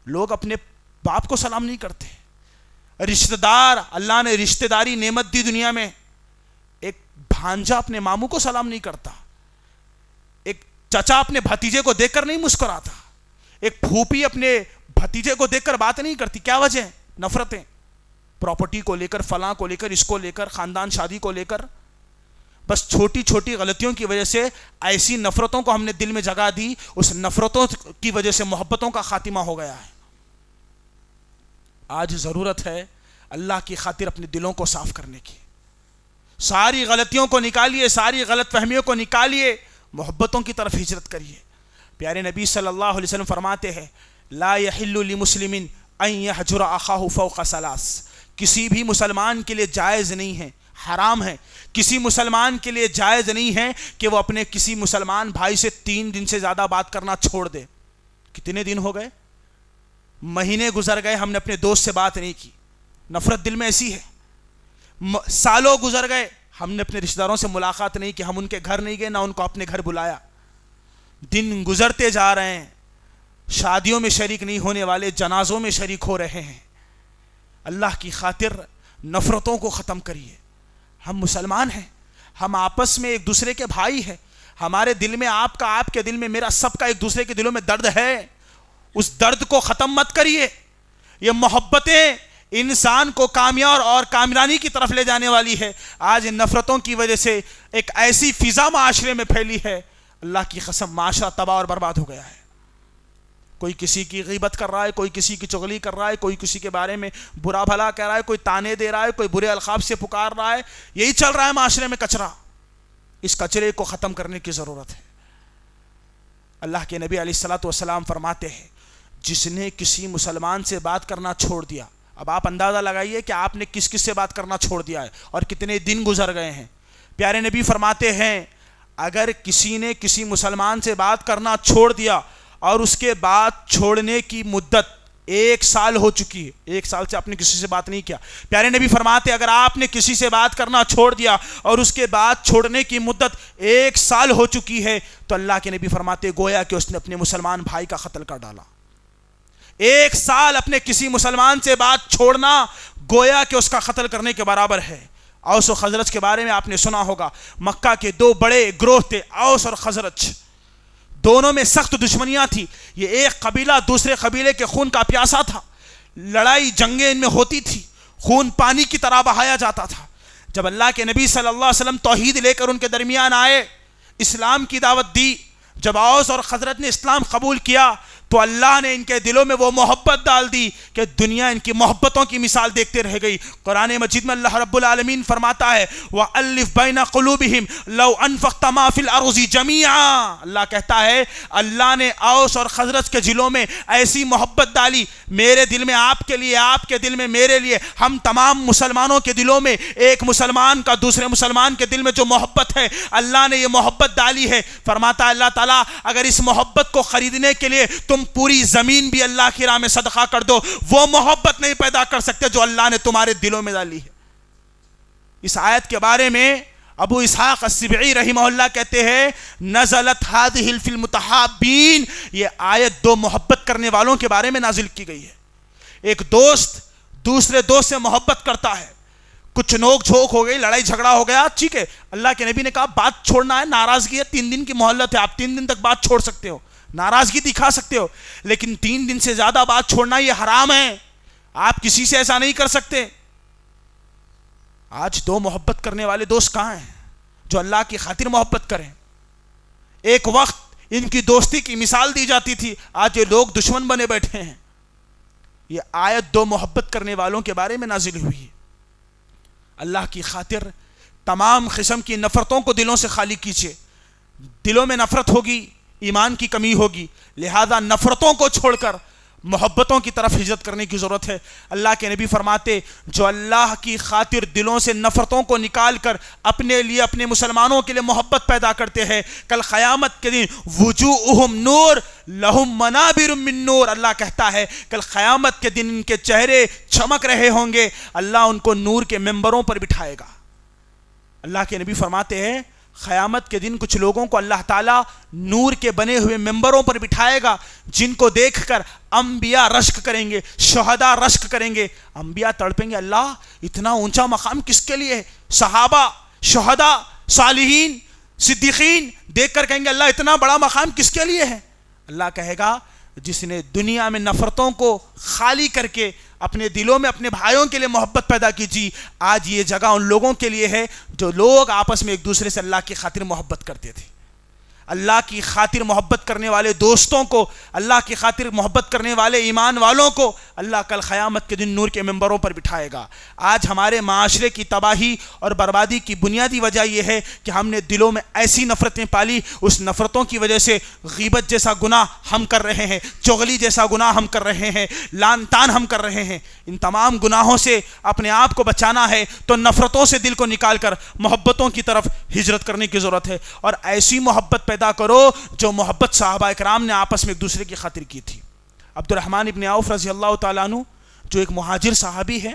لوگ اپنے باپ کو سلام نہیں کرتے۔ رشتہ دار، اللہ نے رشتہ داری نعمت دی دنیا میں، ایک بھانجا اپنے ماموں کو سلام نہیں کرتا، ایک چچا اپنے بھتیجے کو دیکھ کر نہیں مسکراتا، ایک پھوپھی اپنے بھتیجے کو دیکھ کر بات نہیں کرتی۔ کیا وجہ ہے؟ نفرتیں، پراپرٹی کو لے کر، فلاں کو لے کر، اس کو لے کر، خاندان شادی کو لے کر، بس چھوٹی چھوٹی غلطیوں کی وجہ سے ایسی نفرتوں کو ہم نے دل میں جگہ دی، اس نفرتوں کی وجہ سے محبتوں کا خاتمہ ہو گیا ہے۔ آج ضرورت ہے اللہ کی خاطر اپنے دلوں کو صاف کرنے کی، ساری غلطیوں کو نکالیے، ساری غلط فہمیوں کو نکالیے، محبتوں کی طرف ہجرت کریے۔ پیارے نبی صلی اللہ علیہ وسلم فرماتے ہیں لا يحل لمسلم ان يهجر اخاه فوق ثلاث، کسی بھی مسلمان کے لیے جائز نہیں ہے، حرام ہے، کسی مسلمان کے لیے جائز نہیں ہے کہ وہ اپنے کسی مسلمان بھائی سے 3 دن سے زیادہ بات کرنا چھوڑ دے۔ کتنے دن ہو گئے؟ مہینے گزر گئے، ہم نے اپنے دوست سے بات نہیں کی، نفرت دل میں ایسی ہے۔ سالوں گزر گئے، ہم نے اپنے رشتہ داروں سے ملاقات نہیں کی، ہم ان کے گھر نہیں گئے، نہ ان کو اپنے گھر بلایا۔ دن گزرتے جا رہے ہیں، شادیوں میں شریک نہیں ہونے والے جنازوں میں شریک ہو رہے ہیں۔ اللہ کی خاطر نفرتوں کو ختم کریے۔ ہم مسلمان ہیں، ہم آپس میں ایک دوسرے کے بھائی ہیں، ہمارے دل میں آپ کا، آپ کے دل میں میرا، سب کا ایک دوسرے کے دلوں میں درد ہے، اس درد کو ختم مت کریے۔ یہ محبتیں انسان کو کامیاب اور کامرانی کی طرف لے جانے والی ہے۔ آج ان نفرتوں کی وجہ سے ایک ایسی فضا معاشرے میں پھیلی ہے، اللہ کی قسم معاشرہ تباہ اور برباد ہو گیا ہے۔ کوئی کسی کی غیبت کر رہا ہے، کوئی کسی کی چغلی کر رہا ہے، کوئی کسی کے بارے میں برا بھلا کہہ رہا ہے، کوئی تانے دے رہا ہے، کوئی برے القاب سے پکار رہا ہے، یہی چل رہا ہے معاشرے میں کچرا۔ اس کچرے کو ختم کرنے کی ضرورت ہے۔ اللہ کے نبی علیہ الصلوۃ والسلام فرماتے ہیں جس نے کسی مسلمان سے بات کرنا چھوڑ دیا، اب آپ اندازہ لگائیے کہ آپ نے کس کس سے بات کرنا چھوڑ دیا ہے اور کتنے دن گزر گئے ہیں۔ پیارے نبی فرماتے ہیں اگر کسی نے کسی مسلمان سے بات کرنا چھوڑ دیا اور اس کے بعد چھوڑنے کی مدت 1 سال ہو چکی ہے، 1 سال سے آپ نے کسی سے بات نہیں کیا، پیارے نبی فرماتے اگر آپ نے کسی سے بات کرنا چھوڑ دیا اور اس کے بعد چھوڑنے کی مدت 1 سال ہو چکی ہے تو اللہ کے نبی فرماتے گویا کہ اس نے اپنے مسلمان بھائی کا قتل کر ڈالا۔ 1 سال اپنے کسی مسلمان سے بات چھوڑنا گویا کہ اس کا قتل کرنے کے برابر ہے۔ اوس و خزرج کے بارے میں آپ نے سنا ہوگا، مکہ کے 2 بڑے گروہ تھے، اوس اور خزرج، دونوں میں سخت دشمنیاں تھی۔ یہ ایک قبیلہ دوسرے قبیلے کے خون کا پیاسا تھا، لڑائی جنگیں ان میں ہوتی تھی، خون پانی کی طرح بہایا جاتا تھا۔ جب اللہ کے نبی صلی اللہ علیہ وسلم توحید لے کر ان کے درمیان آئے، اسلام کی دعوت دی، جب اوس اور خزرج نے اسلام قبول کیا تو اللہ نے ان کے دلوں میں وہ محبت ڈال دی کہ دنیا ان کی محبتوں کی مثال دیکھتے رہ گئی۔ قرآن مجید میں اللہ رب العالمین فرماتا ہے وَأَلِّفْ بَيْنَ قُلُوبِهِمْ لَوْ أَنفَقْتَ مَا فِي الْأَرْضِ جَمِيعًا، اللہ کہتا ہے اللہ نے اوس اور خزرج کے دلوں میں ایسی محبت ڈالی، میرے دل میں آپ کے لیے، آپ کے دل میں میرے لیے، ہم تمام مسلمانوں کے دلوں میں ایک مسلمان کا دوسرے مسلمان کے دل میں جو محبت ہے اللہ نے یہ محبت ڈالی ہے۔ فرماتا ہے اللہ تعالیٰ اگر اس محبت کو خریدنے کے لیے تم پوری زمین بھی اللہ کی راہ میں صدقہ کر دو، وہ محبت نہیں پیدا کر سکتے جو اللہ نے تمہارے دلوں میں ڈالی ہے۔ اس آیت کے بارے میں ابو اسحاق السبعی رحمہ اللہ کہتے ہیں نزلت هذه فی المتحابین، یہ آیت 2 محبت کرنے والوں کے بارے میں نازل کی گئی ہے۔ ایک دوست دوسرے دوست سے محبت کرتا ہے، کچھ نوک جھوک ہو گئی، لڑائی جھگڑا ہو گیا، ٹھیک ہے، اللہ کے نبی نے کہا بات چھوڑنا ہے، ناراضگی ہے، 3 دن کی مہلت ہے، آپ 3 دن تک بات چھوڑ سکتے ہو، ناراضگی دکھا سکتے ہو، لیکن 3 دن سے زیادہ بات چھوڑنا یہ حرام ہے، آپ کسی سے ایسا نہیں کر سکتے۔ آج 2 محبت کرنے والے دوست کہاں ہیں جو اللہ کی خاطر محبت کریں؟ ایک وقت ان کی دوستی کی مثال دی جاتی تھی، آج یہ لوگ دشمن بنے بیٹھے ہیں۔ یہ آیت 2 محبت کرنے والوں کے بارے میں نازل ہوئی ہے۔ اللہ کی خاطر تمام قسم کی نفرتوں کو دلوں سے خالی کیجیے۔ دلوں میں نفرت ہوگی ایمان کی کمی ہوگی، لہذا نفرتوں کو چھوڑ کر محبتوں کی طرف ہجرت کرنے کی ضرورت ہے۔ اللہ کے نبی فرماتے جو اللہ کی خاطر دلوں سے نفرتوں کو نکال کر اپنے لیے اپنے مسلمانوں کے لیے محبت پیدا کرتے ہیں، کل قیامت کے دن وجوہہم نور لہم منابر من نور، اللہ کہتا ہے کل قیامت کے دن ان کے چہرے چمک رہے ہوں گے، اللہ ان کو نور کے ممبروں پر بٹھائے گا۔ اللہ کے نبی فرماتے ہیں قیامت کے دن کچھ لوگوں کو اللہ تعالیٰ نور کے بنے ہوئے ممبروں پر بٹھائے گا، جن کو دیکھ کر انبیاء رشک کریں گے، شہداء رشک کریں گے، انبیاء تڑپیں گے اللہ اتنا اونچا مقام کس کے لیے ہے؟ صحابہ، شہداء، صالحین، صدیقین دیکھ کر کہیں گے اللہ اتنا بڑا مقام کس کے لیے ہے؟ اللہ کہے گا جس نے دنیا میں نفرتوں کو خالی کر کے اپنے دلوں میں اپنے بھائیوں کے لیے محبت پیدا کیجی، آج یہ جگہ ان لوگوں کے لیے ہے جو لوگ آپس میں ایک دوسرے سے اللہ کی خاطر محبت کرتے تھے۔ اللہ کی خاطر محبت کرنے والے دوستوں کو، اللہ کی خاطر محبت کرنے والے ایمان والوں کو اللہ کل قیامت کے دن نور کے ممبروں پر بٹھائے گا۔ آج ہمارے معاشرے کی تباہی اور بربادی کی بنیادی وجہ یہ ہے کہ ہم نے دلوں میں ایسی نفرتیں پالی، اس نفرتوں کی وجہ سے غیبت جیسا گناہ ہم کر رہے ہیں، چغلی جیسا گناہ ہم کر رہے ہیں، لعن طعن ہم کر رہے ہیں۔ ان تمام گناہوں سے اپنے آپ کو بچانا ہے تو نفرتوں سے دل کو نکال کر محبتوں کی طرف ہجرت کرنے کی ضرورت ہے، اور ایسی محبت پیدا کرو جو محبت صحابہ اکرام نے آپس میں ایک دوسرے کی خاطر کی تھی۔ عبد الرحمن ابن عوف رضی اللہ تعالیٰ عنہ جو ایک مہاجر صحابی ہے،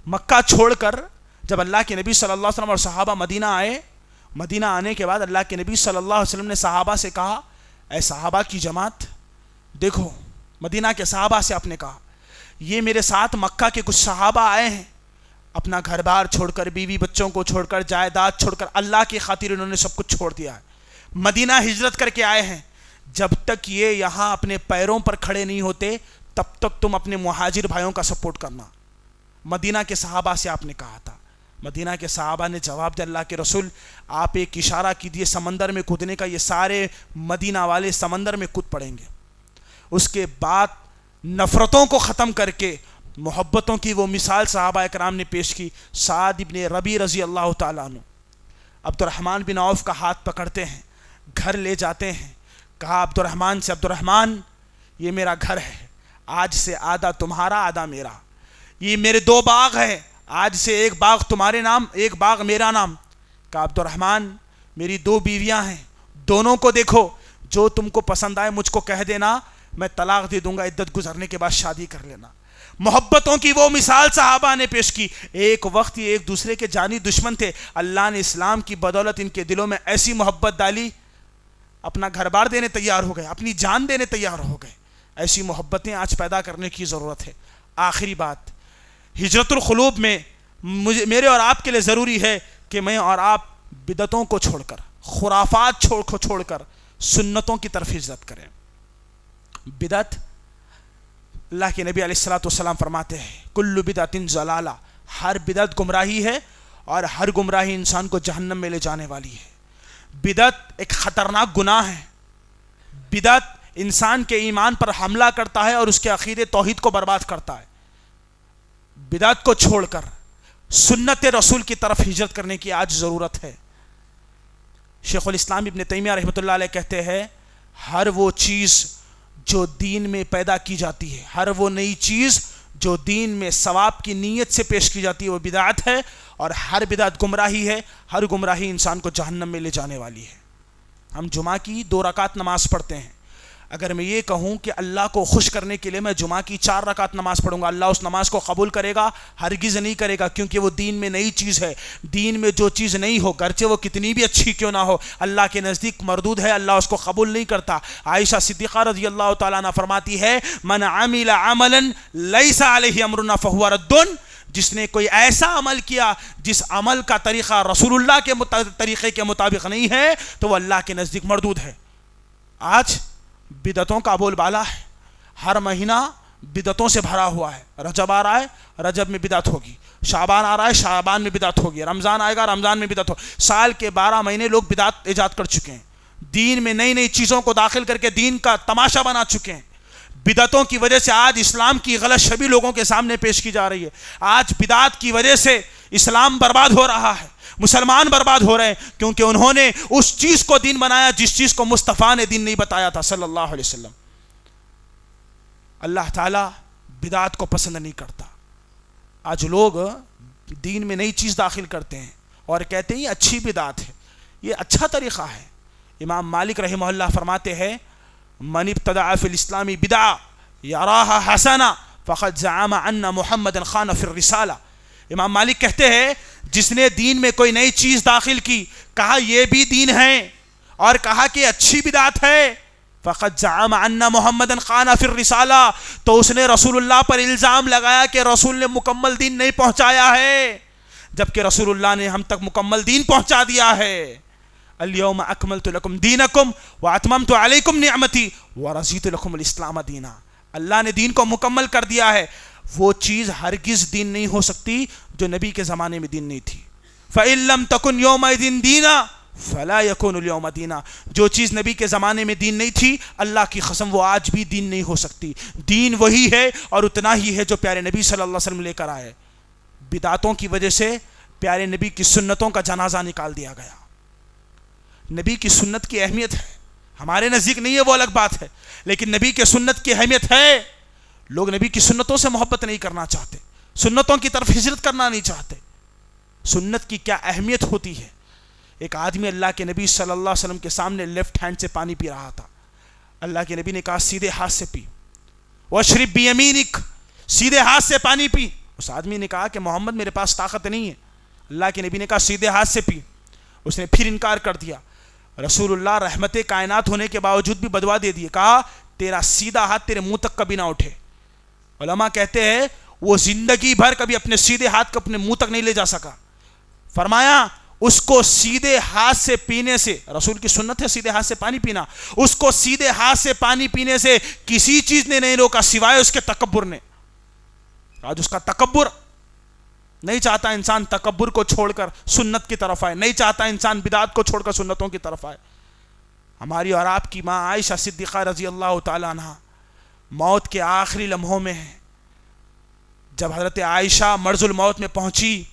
مکہ چھوڑ کر جب اللہ کے نبی صلی اللہ علیہ وسلم اور صحابہ مدینہ آئے، مدینہ آنے کے بعد اللہ کے نبی صلی اللہ علیہ وسلم نے صحابہ سے کہا اے صحابہ کی جماعت دیکھو، مدینہ کے صحابہ سے آپ نے کہا یہ میرے ساتھ مکہ کے کچھ صحابہ آئے ہیں، اپنا گھر بار چھوڑ کر، بیوی بچوں کو چھوڑ کر، جائیداد چھوڑ کر، اللہ کی خاطر انہوں نے سب کچھ چھوڑ دیا ہے، مدینہ ہجرت کر کے آئے ہیں۔ جب تک یہ یہاں اپنے پیروں پر کھڑے نہیں ہوتے تب تک تم اپنے مہاجر بھائیوں کا سپورٹ کرنا۔ مدینہ کے صحابہ سے آپ نے کہا تھا۔ مدینہ کے صحابہ نے جواب دیا اللہ کے رسول آپ ایک اشارہ کیجیے سمندر میں کودنے کا، یہ سارے مدینہ والے سمندر میں کود پڑیں گے۔ اس کے بعد نفرتوں کو ختم کر کے محبتوں کی وہ مثال صحابہ اکرام نے پیش کی۔ سعد ابن ربیع رضی اللہ تعالیٰ عنہ عبد الرحمن بن عوف کا ہاتھ پکڑتے ہیں، گھر لے جاتے ہیں، کہا عبد الرحمن سے عبد الرحمن یہ میرا گھر ہے، آج سے آدھا تمہارا آدھا میرا، یہ میرے دو باغ ہیں، آج سے ایک باغ تمہارے نام ایک باغ میرا نام۔ کہا عبد الرحمن میری دو بیویاں ہیں، دونوں کو دیکھو، جو تم کو پسند آئے مجھ کو کہہ دینا، میں طلاق دے دوں گا، عدت گزرنے کے بعد شادی کر لینا۔ محبتوں کی وہ مثال صحابہ نے پیش کی۔ ایک وقت یہ ایک دوسرے کے جانی دشمن تھے، اللہ نے اسلام کی بدولت ان کے دلوں میں ایسی محبت ڈالی، اپنا گھر بار دینے تیار ہو گئے، اپنی جان دینے تیار ہو گئے۔ ایسی محبتیں آج پیدا کرنے کی ضرورت ہے۔ آخری بات، ہجرت القلوب میں میرے اور آپ کے لیے ضروری ہے کہ میں اور آپ بدعتوں کو چھوڑ کر، خرافات چھوڑ کر سنتوں کی طرف ہجرت کریں۔ بدعت، اللہ کے نبی علیہ الصلوۃ والسلام فرماتے ہیں کل بدعت ضلالہ، ہر بدعت گمراہی ہے اور ہر گمراہی انسان کو جہنم میں لے جانے والی ہے۔ بدعت ایک خطرناک گناہ ہے، بدعت انسان کے ایمان پر حملہ کرتا ہے اور اس کے عقیدے توحید کو برباد کرتا ہے۔ بدعت کو چھوڑ کر سنت رسول کی طرف ہجرت کرنے کی آج ضرورت ہے۔ شیخ الاسلام ابن تیمیہ رحمۃ اللہ علیہ کہتے ہیں ہر وہ چیز جو دین میں پیدا کی جاتی ہے، ہر وہ نئی چیز جو دین میں ثواب کی نیت سے پیش کی جاتی ہے وہ بدعت ہے، اور ہر بدعت گمراہی ہے، ہر گمراہی انسان کو جہنم میں لے جانے والی ہے۔ ہم جمعہ کی 2 رکعت نماز پڑھتے ہیں، اگر میں یہ کہوں کہ اللہ کو خوش کرنے کے لیے میں جمعہ کی 4 رکعت نماز پڑھوں گا، اللہ اس نماز کو قبول کرے گا؟ ہرگز نہیں کرے گا، کیونکہ وہ دین میں نئی چیز ہے۔ دین میں جو چیز نہیں ہو، گرچہ وہ کتنی بھی اچھی کیوں نہ ہو، اللہ کے نزدیک مردود ہے، اللہ اس کو قبول نہیں کرتا۔ عائشہ صدیقہ رضی اللہ تعالیٰ عنہ فرماتی ہے من عمل عملا لیس علیہ امرنا فہو رد، جس نے کوئی ایسا عمل کیا جس عمل کا طریقہ رسول اللہ کے طریقے کے مطابق نہیں ہے تو وہ اللہ کے نزدیک مردود ہے۔ آج بدعتوں کا بول بالا ہے، ہر مہینہ بدعتوں سے بھرا ہوا ہے۔ رجب آ رہا ہے، رجب میں بدعت ہوگی، شعبان آ رہا ہے، شعبان میں بدعت ہوگی، رمضان آئے گا، رمضان میں بدعت ہوگی۔ سال کے 12 مہینے لوگ بدعت ایجاد کر چکے ہیں، دین میں نئی نئی چیزوں کو داخل کر کے دین کا تماشا بنا چکے ہیں۔ بدعتوں کی وجہ سے آج اسلام کی غلط شبیہ لوگوں کے سامنے پیش کی جا رہی ہے۔ آج بدعت کی وجہ سے اسلام برباد ہو رہا ہے، مسلمان برباد ہو رہے ہیں، کیونکہ انہوں نے اس چیز کو دین بنایا جس چیز کو مصطفیٰ نے دین نہیں بتایا تھا صلی اللہ علیہ وسلم۔ اللہ تعالیٰ بدعت کو پسند نہیں کرتا. آج لوگ دین میں نئی چیز داخل کرتے ہیں اور کہتے ہیں یہ اچھی بدعت ہے, یہ اچھا طریقہ ہے. امام مالک رحمہ اللہ فرماتے ہیں من ابتدع فی الاسلام بدعہ یراہا حسنہ فقد زعم ان محمد خان فی الرسالہ. امام مالک کہتے ہیں جس نے دین میں کوئی نئی چیز داخل کی, کہا یہ بھی دین ہے اور کہا کہ اچھی بدعت ہے, فقد زعم ان محمد خان فی الرسالہ, تو اس نے رسول اللہ پر الزام لگایا کہ رسول نے مکمل دین نہیں پہنچایا ہے, جبکہ رسول اللہ نے ہم تک مکمل دین پہنچا دیا ہے. الیوم اکملت لکم دینکم واتممت علیکم نعمتی ورضیت لکم الاسلام دینا. اللہ نے دین کو مکمل کر دیا ہے. وہ چیز ہرگز دین نہیں ہو سکتی جو نبی کے زمانے میں دین نہیں تھی. فَإِن لَمْ تَكُنْ يَوْمَئِذٍ دِينًا فَلَا يَكُونُ الْيَوْمَ دِينًا. جو چیز نبی کے زمانے میں دین نہیں تھی, اللہ کی قسم وہ آج بھی دین نہیں ہو سکتی. دین وہی ہے اور اتنا ہی ہے جو پیارے نبی صلی اللہ علیہ وسلم لے کر آئے. بدعتوں کی وجہ سے پیارے نبی کی سنتوں کا جنازہ نکال دیا گیا. نبی کی سنت کی اہمیت ہے, ہمارے نزدیک نہیں ہے وہ الگ بات ہے, لیکن نبی کے سنت کی اہمیت ہے. لوگ نبی کی سنتوں سے محبت نہیں کرنا چاہتے, سنتوں کی طرف ہجرت کرنا نہیں چاہتے. سنت کی کیا اہمیت ہوتی ہے. ایک آدمی اللہ کے نبی صلی اللہ علیہ وسلم کے سامنے لیفٹ ہینڈ سے پانی پی رہا تھا. اللہ کے نبی نے کہا سیدھے ہاتھ سے پی. واشرب بیمینک, سیدھے ہاتھ سے پانی پی. اس آدمی نے کہا کہ محمد میرے پاس طاقت نہیں ہے. اللہ کے نبی نے کہا سیدھے ہاتھ سے پی. اس نے پھر انکار کر دیا. رسول اللہ رحمت کائنات ہونے کے باوجود بھی بدوا دے دیے. کہا تیرا سیدھا ہاتھ تیرے منہ تک کبھی نہ اٹھے. علماء کہتے ہیں وہ زندگی بھر کبھی اپنے سیدھے ہاتھ کو اپنے منہ تک نہیں لے جا سکا. فرمایا اس کو سیدھے ہاتھ سے پینے سے, رسول کی سنت ہے سیدھے ہاتھ سے پانی پینا, اس کو سیدھے ہاتھ سے پانی پینے سے کسی چیز نے نہیں روکا سوائے اس کے تکبر نے. آج اس کا تکبر, نہیں چاہتا انسان تکبر کو چھوڑ کر سنت کی طرف آئے, نہیں چاہتا انسان بدعت کو چھوڑ کر سنتوں کی طرف آئے. ہماری اور آپ کی ماں عائشہ صدیقہ رضی اللہ تعالیٰ عنہ موت کے آخری لمحوں میں ہیں. جب حضرت عائشہ مرض الموت میں پہنچی,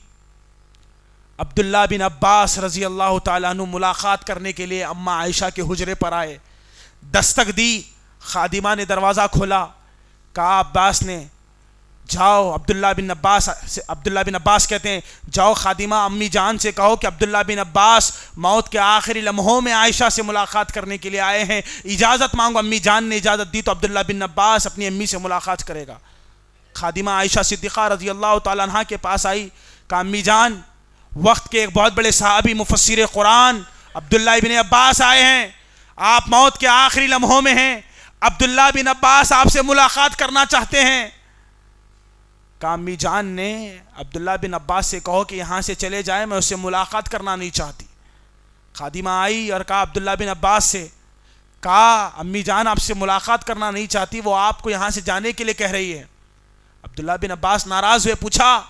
عبداللہ بن عباس رضی اللہ تعالیٰ عنہ ملاقات کرنے کے لیے اماں عائشہ کے حجرے پر آئے. دستک دی, خادمہ نے دروازہ کھولا. کہا عباس نے جاؤ, عبداللہ بن عباس کہتے ہیں جاؤ خادمہ امی جان سے کہو کہ عبداللہ بن عباس موت کے آخری لمحوں میں عائشہ سے ملاقات کرنے کے لیے آئے ہیں, اجازت مانگو. امی جان نے اجازت دی تو عبداللہ بن عباس اپنی امی سے ملاقات کرے گا. خادمہ عائشہ صدیقہ رضی اللہ تعالیٰ عنہ کے پاس آئی. کہا امی جان وقت کے ایک بہت بڑے صحابی مفسر قرآن عبداللہ بن عباس آئے ہیں, آپ موت کے آخری لمحوں میں ہیں, عبداللہ بن عباس آپ سے ملاقات کرنا چاہتے ہیں. کہا امی جان نے عبداللہ بن عباس سے کہو کہ یہاں سے چلے جائیں, میں اس سے ملاقات کرنا نہیں چاہتی. خادمہ آئی اور کہا عبداللہ بن عباس سے, کہا امی جان آپ سے ملاقات کرنا نہیں چاہتی, وہ آپ کو یہاں سے جانے کے لیے کہہ رہی ہے. عبداللہ بن عباس ناراض ہوئے, پوچھا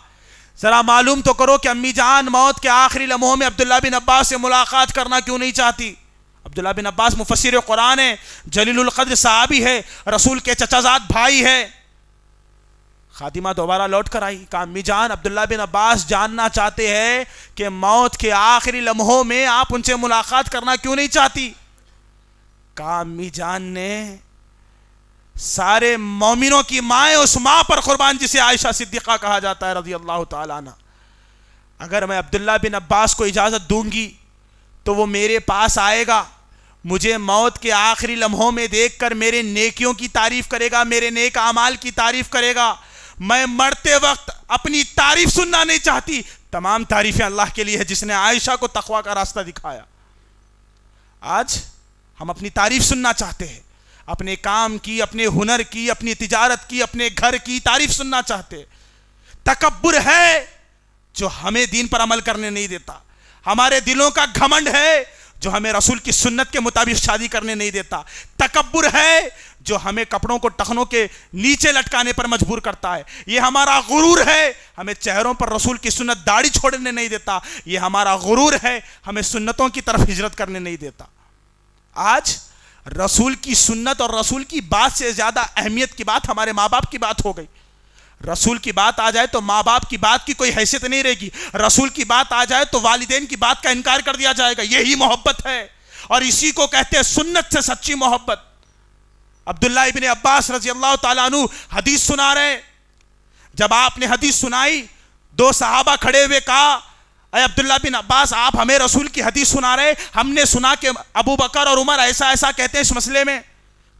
ذرا معلوم تو کرو کہ امی جان موت کے آخری لمحوں میں عبداللہ بن عباس سے ملاقات کرنا کیوں نہیں چاہتی. عبداللہ بن عباس مفسر قرآن ہے, جلیل القدر صحابی ہے, رسول کے چچا زاد بھائی ہے. خادمہ دوبارہ لوٹ کر آئی. کہا امی جان عبداللہ بن عباس جاننا چاہتے ہیں کہ موت کے آخری لمحوں میں آپ ان سے ملاقات کرنا کیوں نہیں چاہتی. کہا امی جان نے سارے مومنوں کی ماں اس ماں پر قربان جسے عائشہ صدیقہ کہا جاتا ہے رضی اللہ تعالیٰ عنہ, اگر میں عبداللہ بن عباس کو اجازت دوں گی تو وہ میرے پاس آئے گا, مجھے موت کے آخری لمحوں میں دیکھ کر میرے نیکیوں کی تعریف کرے گا, میرے نیک اعمال کی تعریف کرے گا. میں مرتے وقت اپنی تعریف سننا نہیں چاہتی. تمام تعریفیں اللہ کے لیے ہے جس نے عائشہ کو تقویٰ کا راستہ دکھایا. آج ہم اپنی تعریف سننا چاہتے ہیں, اپنے کام کی, اپنے ہنر کی, اپنی تجارت کی, اپنے گھر کی تعریف سننا چاہتے. تکبر ہے جو ہمیں دین پر عمل کرنے نہیں دیتا. ہمارے دلوں کا گھمنڈ ہے جو ہمیں رسول کی سنت کے مطابق شادی کرنے نہیں دیتا. تکبر ہے جو ہمیں کپڑوں کو ٹخنوں کے نیچے لٹکانے پر مجبور کرتا ہے. یہ ہمارا غرور ہے, ہمیں چہروں پر رسول کی سنت داڑھی چھوڑنے نہیں دیتا. یہ ہمارا غرور ہے, ہمیں سنتوں کی طرف ہجرت کرنے نہیں دیتا. آج رسول کی سنت اور رسول کی بات سے زیادہ اہمیت کی بات ہمارے ماں باپ کی بات ہو گئی. رسول کی بات آ جائے تو ماں باپ کی بات کی کوئی حیثیت نہیں رہے گی. رسول کی بات آ جائے تو والدین کی بات کا انکار کر دیا جائے گا. یہی محبت ہے اور اسی کو کہتے ہیں سنت سے سچی محبت. عبداللہ ابن عباس رضی اللہ تعالیٰ عنہ حدیث سنا رہے. جب آپ نے حدیث سنائی, دو صحابہ کھڑے ہوئے کہا, اے عبداللہ بن عباس, آپ ہمیں رسول کی حدیث سنا رہے, ہم نے سنا کہ ابو بکر اور عمر ایسا ایسا کہتے ہیں اس مسئلے میں.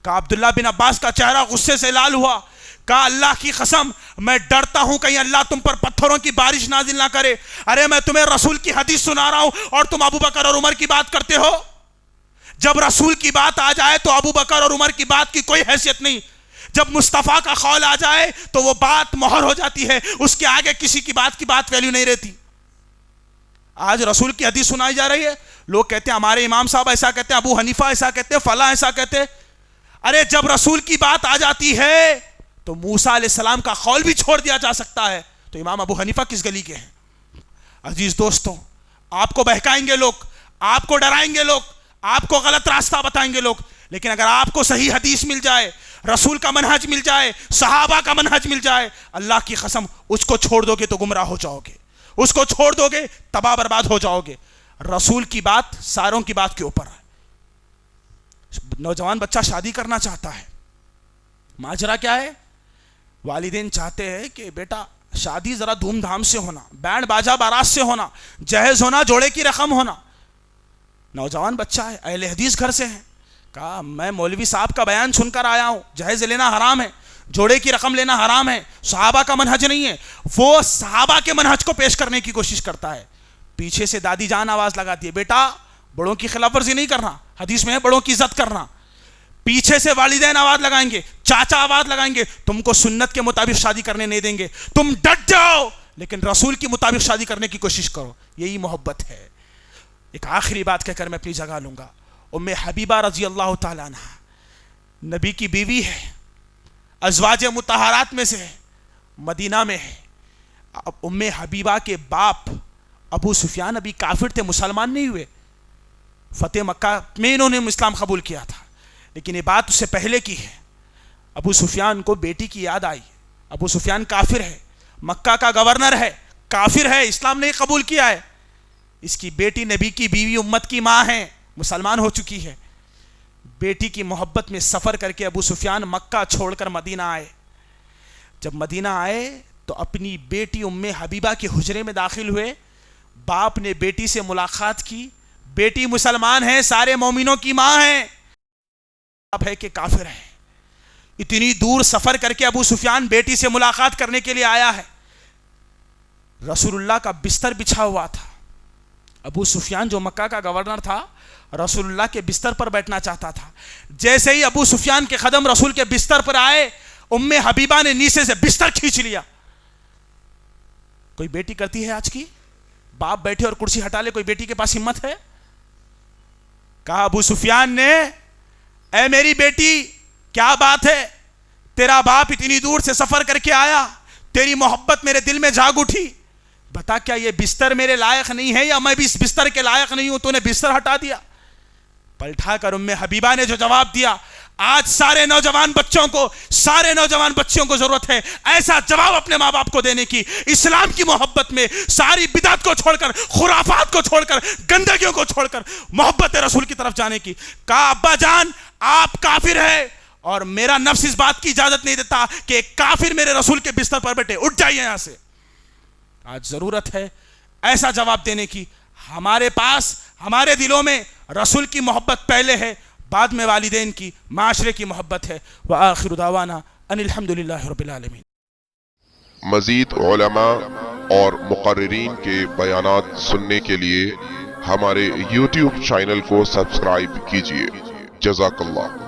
کہا عبداللہ بن عباس کا چہرہ غصے سے لال ہوا. کہا اللہ کی قسم میں ڈرتا ہوں کہیں اللہ تم پر پتھروں کی بارش نازل نہ کرے. ارے میں تمہیں رسول کی حدیث سنا رہا ہوں اور تم ابو بکر اور عمر کی بات کرتے ہو. جب رسول کی بات آ جائے تو ابو بکر اور عمر کی بات کی کوئی حیثیت نہیں. جب مصطفیٰ کا قول آ جائے تو وہ بات مہر ہو جاتی ہے, اس کے آگے کسی کی بات ویلیو نہیں رہتی. آج رسول کی حدیث سنائی جا رہی ہے, لوگ کہتے ہیں ہمارے امام صاحب ایسا کہتے ہیں, ابو حنیفہ ایسا کہتے ہیں, فلاں ایسا کہتے ہیں. ارے جب رسول کی بات آ جاتی ہے تو موسیٰ علیہ السلام کا قول بھی چھوڑ دیا جا سکتا ہے, تو امام ابو حنیفہ کس گلی کے ہیں؟ عزیز دوستوں, آپ کو بہکائیں گے لوگ, آپ کو ڈرائیں گے لوگ, آپ کو غلط راستہ بتائیں گے لوگ, لیکن اگر آپ کو صحیح حدیث مل جائے, رسول کا منہج مل جائے, صحابہ کا منہج مل جائے, اللہ کی قسم اس کو چھوڑ دو گے تو گمراہ ہو جاؤ گے, اس کو چھوڑ دو گے تباہ برباد ہو جاؤ گے. رسول کی بات ساروں کی بات کے اوپر ہے. نوجوان بچہ شادی کرنا چاہتا ہے, ماجرا کیا ہے؟ والدین چاہتے ہیں کہ بیٹا شادی ذرا دھوم دھام سے ہونا, بینڈ باجا بارات سے ہونا, جہیز ہونا, جوڑے کی رقم ہونا. نوجوان بچہ ہے, اہل حدیث گھر سے ہے. کہا میں مولوی صاحب کا بیان سن کر آیا ہوں, جہیز لینا حرام ہے, جوڑے کی رقم لینا حرام ہے, صحابہ کا منہج نہیں ہے. وہ صحابہ کے منہج کو پیش کرنے کی کوشش کرتا ہے. پیچھے سے دادی جان آواز لگاتی ہے, بیٹا بڑوں کی خلاف ورزی نہیں کرنا, حدیث میں ہے بڑوں کی عزت کرنا. پیچھے سے والدین آواز لگائیں گے, چاچا آواز لگائیں گے, تم کو سنت کے مطابق شادی کرنے نہیں دیں گے, تم ڈٹ جاؤ لیکن رسول کے مطابق شادی کرنے کی کوشش کرو. یہی محبت ہے. ایک آخری بات کہہ کر میں اپنی جگہ لوں گا. ام حبیبہ رضی اللہ تعالیٰ عنہ نبی کی بیوی ہے, ازواج مطہرات میں سے ہے, مدینہ میں ہے. ام حبیبہ کے باپ ابو سفیان ابھی کافر تھے, مسلمان نہیں ہوئے. فتح مکہ میں انہوں نے اسلام قبول کیا تھا, لیکن یہ بات اس سے پہلے کی ہے. ابو سفیان کو بیٹی کی یاد آئی. ابو سفیان کافر ہے, مکہ کا گورنر ہے, کافر ہے, اسلام نہیں قبول کیا ہے. اس کی بیٹی نبی کی بیوی, امت کی ماں ہے, مسلمان ہو چکی ہے. بیٹی کی محبت میں سفر کر کے ابو سفیان مکہ چھوڑ کر مدینہ آئے. جب مدینہ آئے تو اپنی بیٹی ام حبیبہ کے حجرے میں داخل ہوئے. باپ نے بیٹی سے ملاقات کی, بیٹی مسلمان ہے, سارے مومنوں کی ماں ہے, اب ہے کہ کافر ہے. اتنی دور سفر کر کے ابو سفیان بیٹی سے ملاقات کرنے کے لیے آیا ہے. رسول اللہ کا بستر بچھا ہوا تھا. ابو سفیان جو مکہ کا گورنر تھا, رسول اللہ کے بستر پر بیٹھنا چاہتا تھا. جیسے ہی ابو سفیان کے قدم رسول کے بستر پر آئے, ام حبیبہ نے نیچے سے بستر کھینچ لیا. کوئی بیٹی کرتی ہے آج کی؟ باپ بیٹھے اور کرسی ہٹا لے, کوئی بیٹی کے پاس ہمت ہے؟ کہا ابو سفیان نے, اے میری بیٹی کیا بات ہے, تیرا باپ اتنی دور سے سفر کر کے آیا, تیری محبت میرے دل میں جاگ اٹھی, بتا کیا یہ بستر میرے لائق نہیں ہے یا میں بھی اس بستر کے لائق نہیں ہوں, تو نے بستر ہٹا دیا. پلٹا کر ام حبیبہ نے جو جواب دیا, آج سارے نوجوان بچوں کو ضرورت ہے ایسا جواب اپنے ماں باپ کو دینے کی, اسلام کی محبت میں ساری بدعت کو چھوڑ کر, خرافات کو چھوڑ کر, گندگیوں کو چھوڑ کر محبت رسول کی طرف جانے کی. کہا ابا جان آپ کافر ہے اور میرا نفس اس بات کی اجازت نہیں دیتا کہ ایک کافر میرے رسول کے بستر پر بیٹھے, اٹھ جائیے یہاں سے. آج ضرورت ہے ایسا جواب دینے کی. ہمارے پاس, ہمارے دلوں میں رسول کی محبت پہلے ہے, بعد میں والدین کی, معاشرے کی محبت ہے. وآخر دعوانا ان الحمدللہ رب العالمین. مزید علماء اور مقررین کے بیانات سننے کے لیے ہمارے YouTube چینل کو سبسکرائب کیجیے. جزاک اللہ.